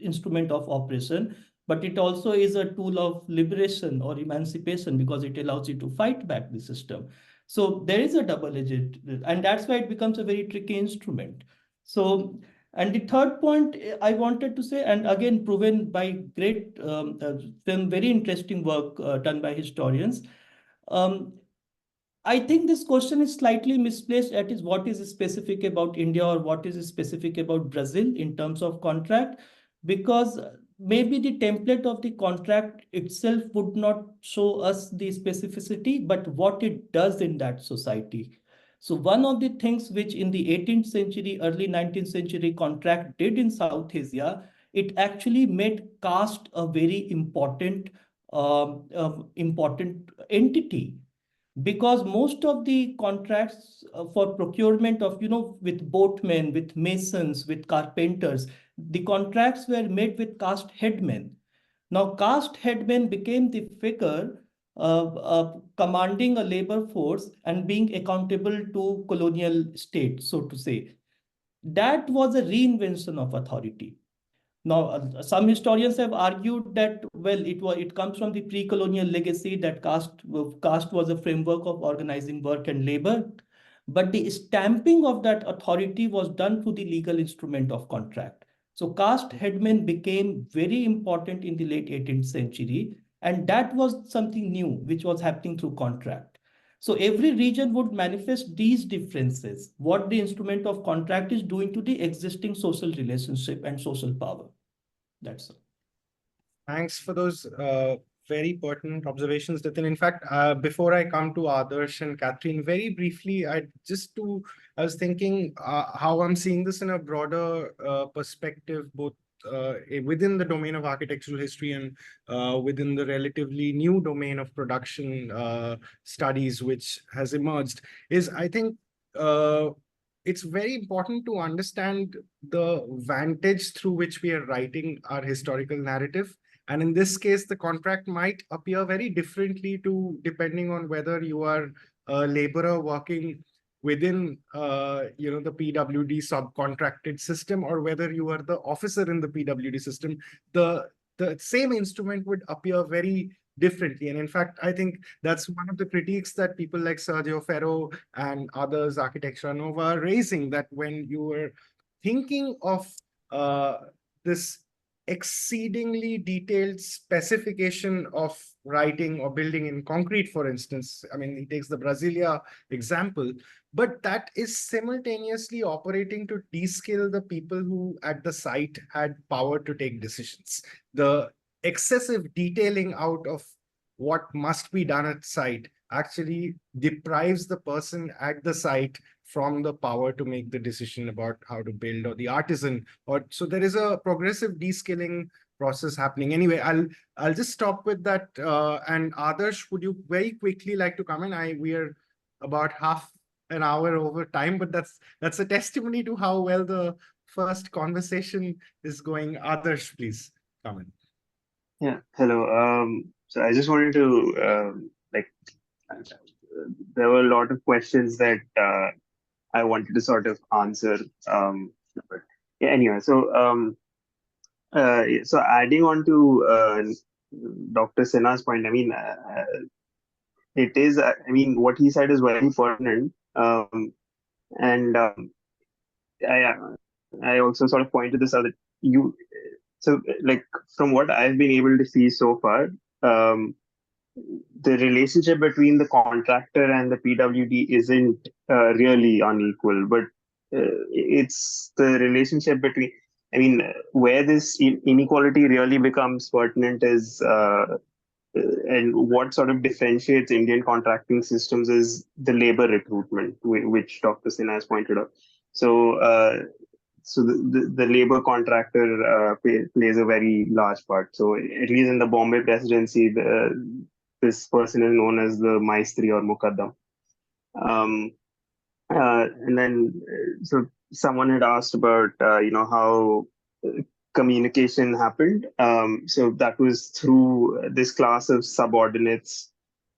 instrument of oppression, but it also is a tool of liberation or emancipation because it allows you to fight back the system. So there is a double-edged, and that's why it becomes a very tricky instrument. So And the third point I wanted to say, and again proven by great, very interesting work done by historians, I think this question is slightly misplaced. That is, what is specific about India or what is specific about Brazil in terms of contract? Because maybe the template of the contract itself would not show us the specificity, but what it does in that society. So one of the things which in the 18th century, early 19th century contract did in South Asia, it actually made caste a very important, important entity, because most of the contracts for procurement of, with boatmen, with masons, with carpenters, the contracts were made with caste headmen. Now, caste headmen became the figure commanding a labor force and being accountable to colonial state, so to say. That was a reinvention of authority. Now, some historians have argued that, well, it comes from the pre-colonial legacy that caste was a framework of organizing work and labor, but the stamping of that authority was done through the legal instrument of contract. So caste headmen became very important in the late 18th century, and that was something new which was happening through contract. So every region would manifest these differences, what the instrument of contract is doing to the existing social relationship and social power. That's all. Thanks for those very pertinent observations, Nitin. In fact, before I come to Adarsh and Catherine, very briefly, I was thinking how I'm seeing this in a broader perspective, both within the domain of architectural history and within the relatively new domain of production studies, which has emerged, is I think it's very important to understand the vantage through which we are writing our historical narrative. And in this case, the contract might appear very differently depending on whether you are a laborer working within the PWD subcontracted system, or whether you are the officer in the PWD system. The same instrument would appear very differently. And in fact, I think that's one of the critiques that people like Sergio Ferro and others, Architectura Nova, are raising, that when you were thinking of this exceedingly detailed specification of writing or building in concrete, for instance. I mean, he takes the Brasilia example, but that is simultaneously operating to descale the people who at the site had power to take decisions. The excessive detailing out of what must be done at site actually deprives the person at the site from the power to make the decision about how to build, or the artisan. So there is a progressive descaling process happening. Anyway, I'll just stop with that. And Adarsh, would you very quickly like to come in? We are about half an hour over time, but that's a testimony to how well the first conversation is going. Adarsh, please come in. Yeah, hello. So I just wanted to there were a lot of questions that I wanted to sort of answer. But yeah, anyway, so so adding on to Dr. Sinha's point, I mean, it is. I mean, what he said is very pertinent, and I also sort of pointed this out that so like from what I've been able to see so far, the relationship between the contractor and the PWD isn't really unequal, but it's the relationship between, I mean, where this inequality really becomes pertinent is, and what sort of differentiates Indian contracting systems is the labor recruitment, which Dr. Sinha has pointed out. So, so the labor contractor plays a very large part. So at least in the Bombay presidency, this person is known as the Maestri or Mukaddam. And then, so someone had asked about, how communication happened. So that was through this class of subordinates.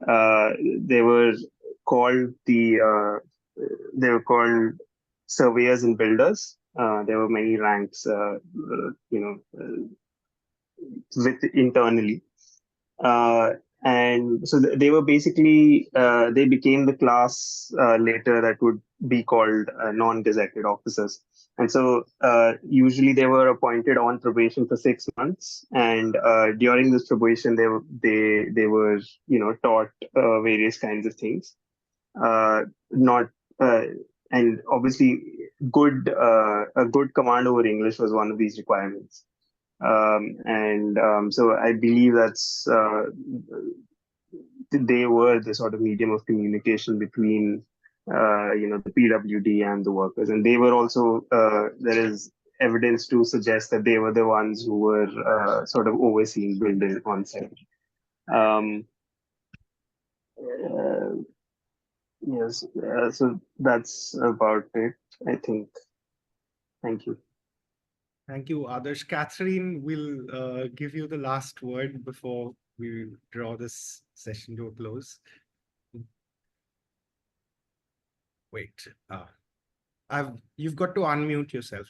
They were called surveyors and builders. There were many ranks, internally. And so they were basically, they became the class later that would be called non-gazetted officers. And so usually they were appointed on probation for 6 months, and during this probation, they were taught various kinds of things. Not and obviously a good command over English was one of these requirements. So I believe that's they were the sort of medium of communication between the PWD and the workers, and they were also there is evidence to suggest that they were the ones who were sort of overseeing building on site. Yes, so that's about it, I think. Thank you. Thank you, Adarsh. Catherine will give you the last word before we draw this session to a close. Wait, you've got to unmute yourself.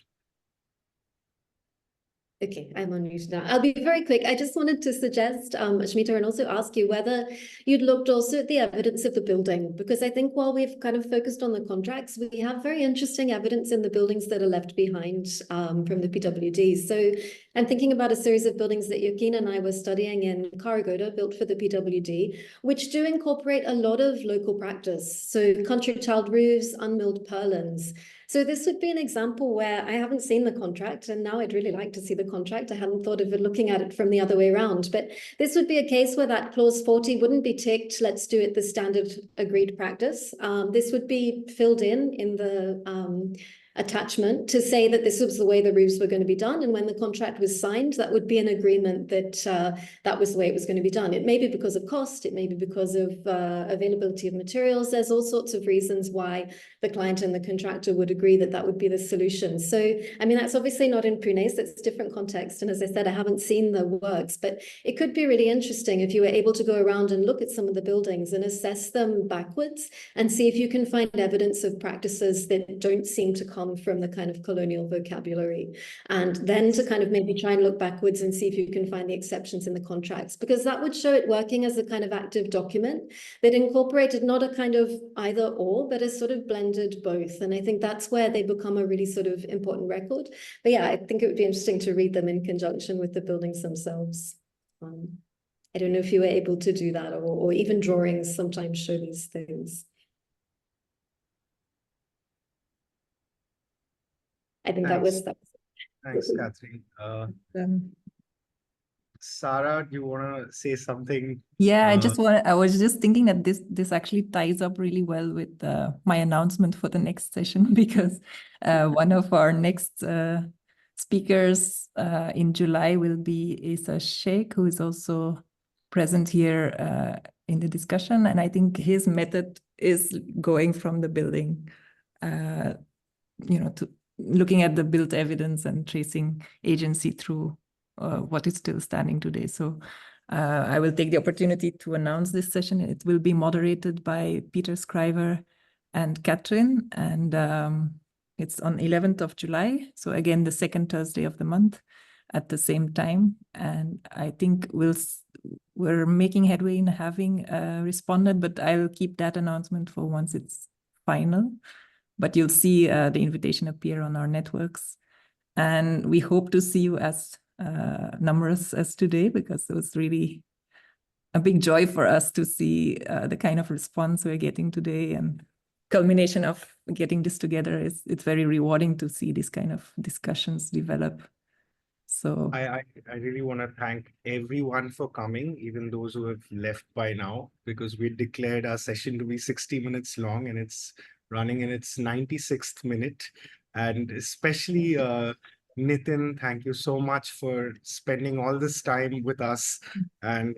Okay, I'm on mute now. I'll be very quick. I just wanted to suggest, Ashmita, and also ask you whether you'd looked also at the evidence of the building, because I think while we've kind of focused on the contracts, we have very interesting evidence in the buildings that are left behind from the PWD. So I'm thinking about a series of buildings that Joaquin and I were studying in Karagoda, built for the PWD, which do incorporate a lot of local practice. So country tiled roofs, unmilled purlins. So this would be an example where I haven't seen the contract, and now I'd really like to see the contract. I hadn't thought of it looking at it from the other way around, but this would be a case where that clause 40 wouldn't be ticked, let's do it the standard agreed practice. This would be filled in the attachment to say that this was the way the roofs were going to be done. And when the contract was signed, that would be an agreement that that was the way it was going to be done. It may be because of cost, it may be because of availability of materials. There's all sorts of reasons why the client and the contractor would agree that that would be the solution. So, I mean, that's obviously not in Pune, so it's a different context. And as I said, I haven't seen the works, but it could be really interesting if you were able to go around and look at some of the buildings and assess them backwards and see if you can find evidence of practices that don't seem to come from the kind of colonial vocabulary. And then to kind of maybe try and look backwards and see if you can find the exceptions in the contracts, because that would show it working as a kind of active document that incorporated not a kind of either or, but a sort of blended both. And I think that's where they become a really sort of important record. But yeah, I think it would be interesting to read them in conjunction with the buildings themselves. I don't know if you were able to do that, or even drawings sometimes show these things. I think that was that. Thanks, Catherine. Sarah, do you want to say something? Yeah, I was just thinking that this actually ties up really well with my announcement for the next session, because one of our next speakers in July will be Asa Sheikh, who is also present here in the discussion. And I think his method is going from the building, to looking at the built evidence and tracing agency through what is still standing today. So I will take the opportunity to announce this session. It will be moderated by Peter Scriver and Catherine, and it's on 11th of July. So again, the second Thursday of the month at the same time. And I think we're making headway in having a respondent, but I will keep that announcement for once it's final. But you'll see the invitation appear on our networks. And we hope to see you as numerous as today, because it was really a big joy for us to see the kind of response we're getting today, and culmination of getting this together. It's very rewarding to see these kind of discussions develop. So I really want to thank everyone for coming, even those who have left by now, because we declared our session to be 60 minutes long, and it's running in its 96th minute. And especially Nitin, thank you so much for spending all this time with us and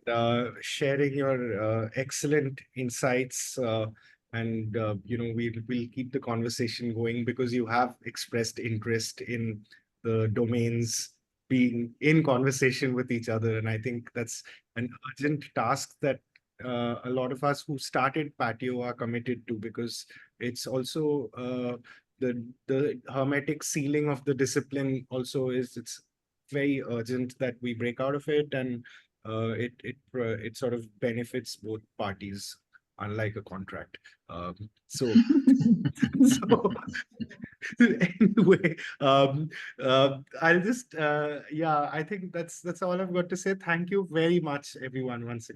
sharing your excellent insights. We'll keep the conversation going, because you have expressed interest in the domains being in conversation with each other. And I think that's an urgent task that a lot of us who started PATIO are committed to, because it's also the hermetic sealing of the discipline also it's very urgent that we break out of it and it sort of benefits both parties, unlike a contract. So anyway, I'll just yeah, I think that's all I've got to say. Thank you very much, everyone, once again.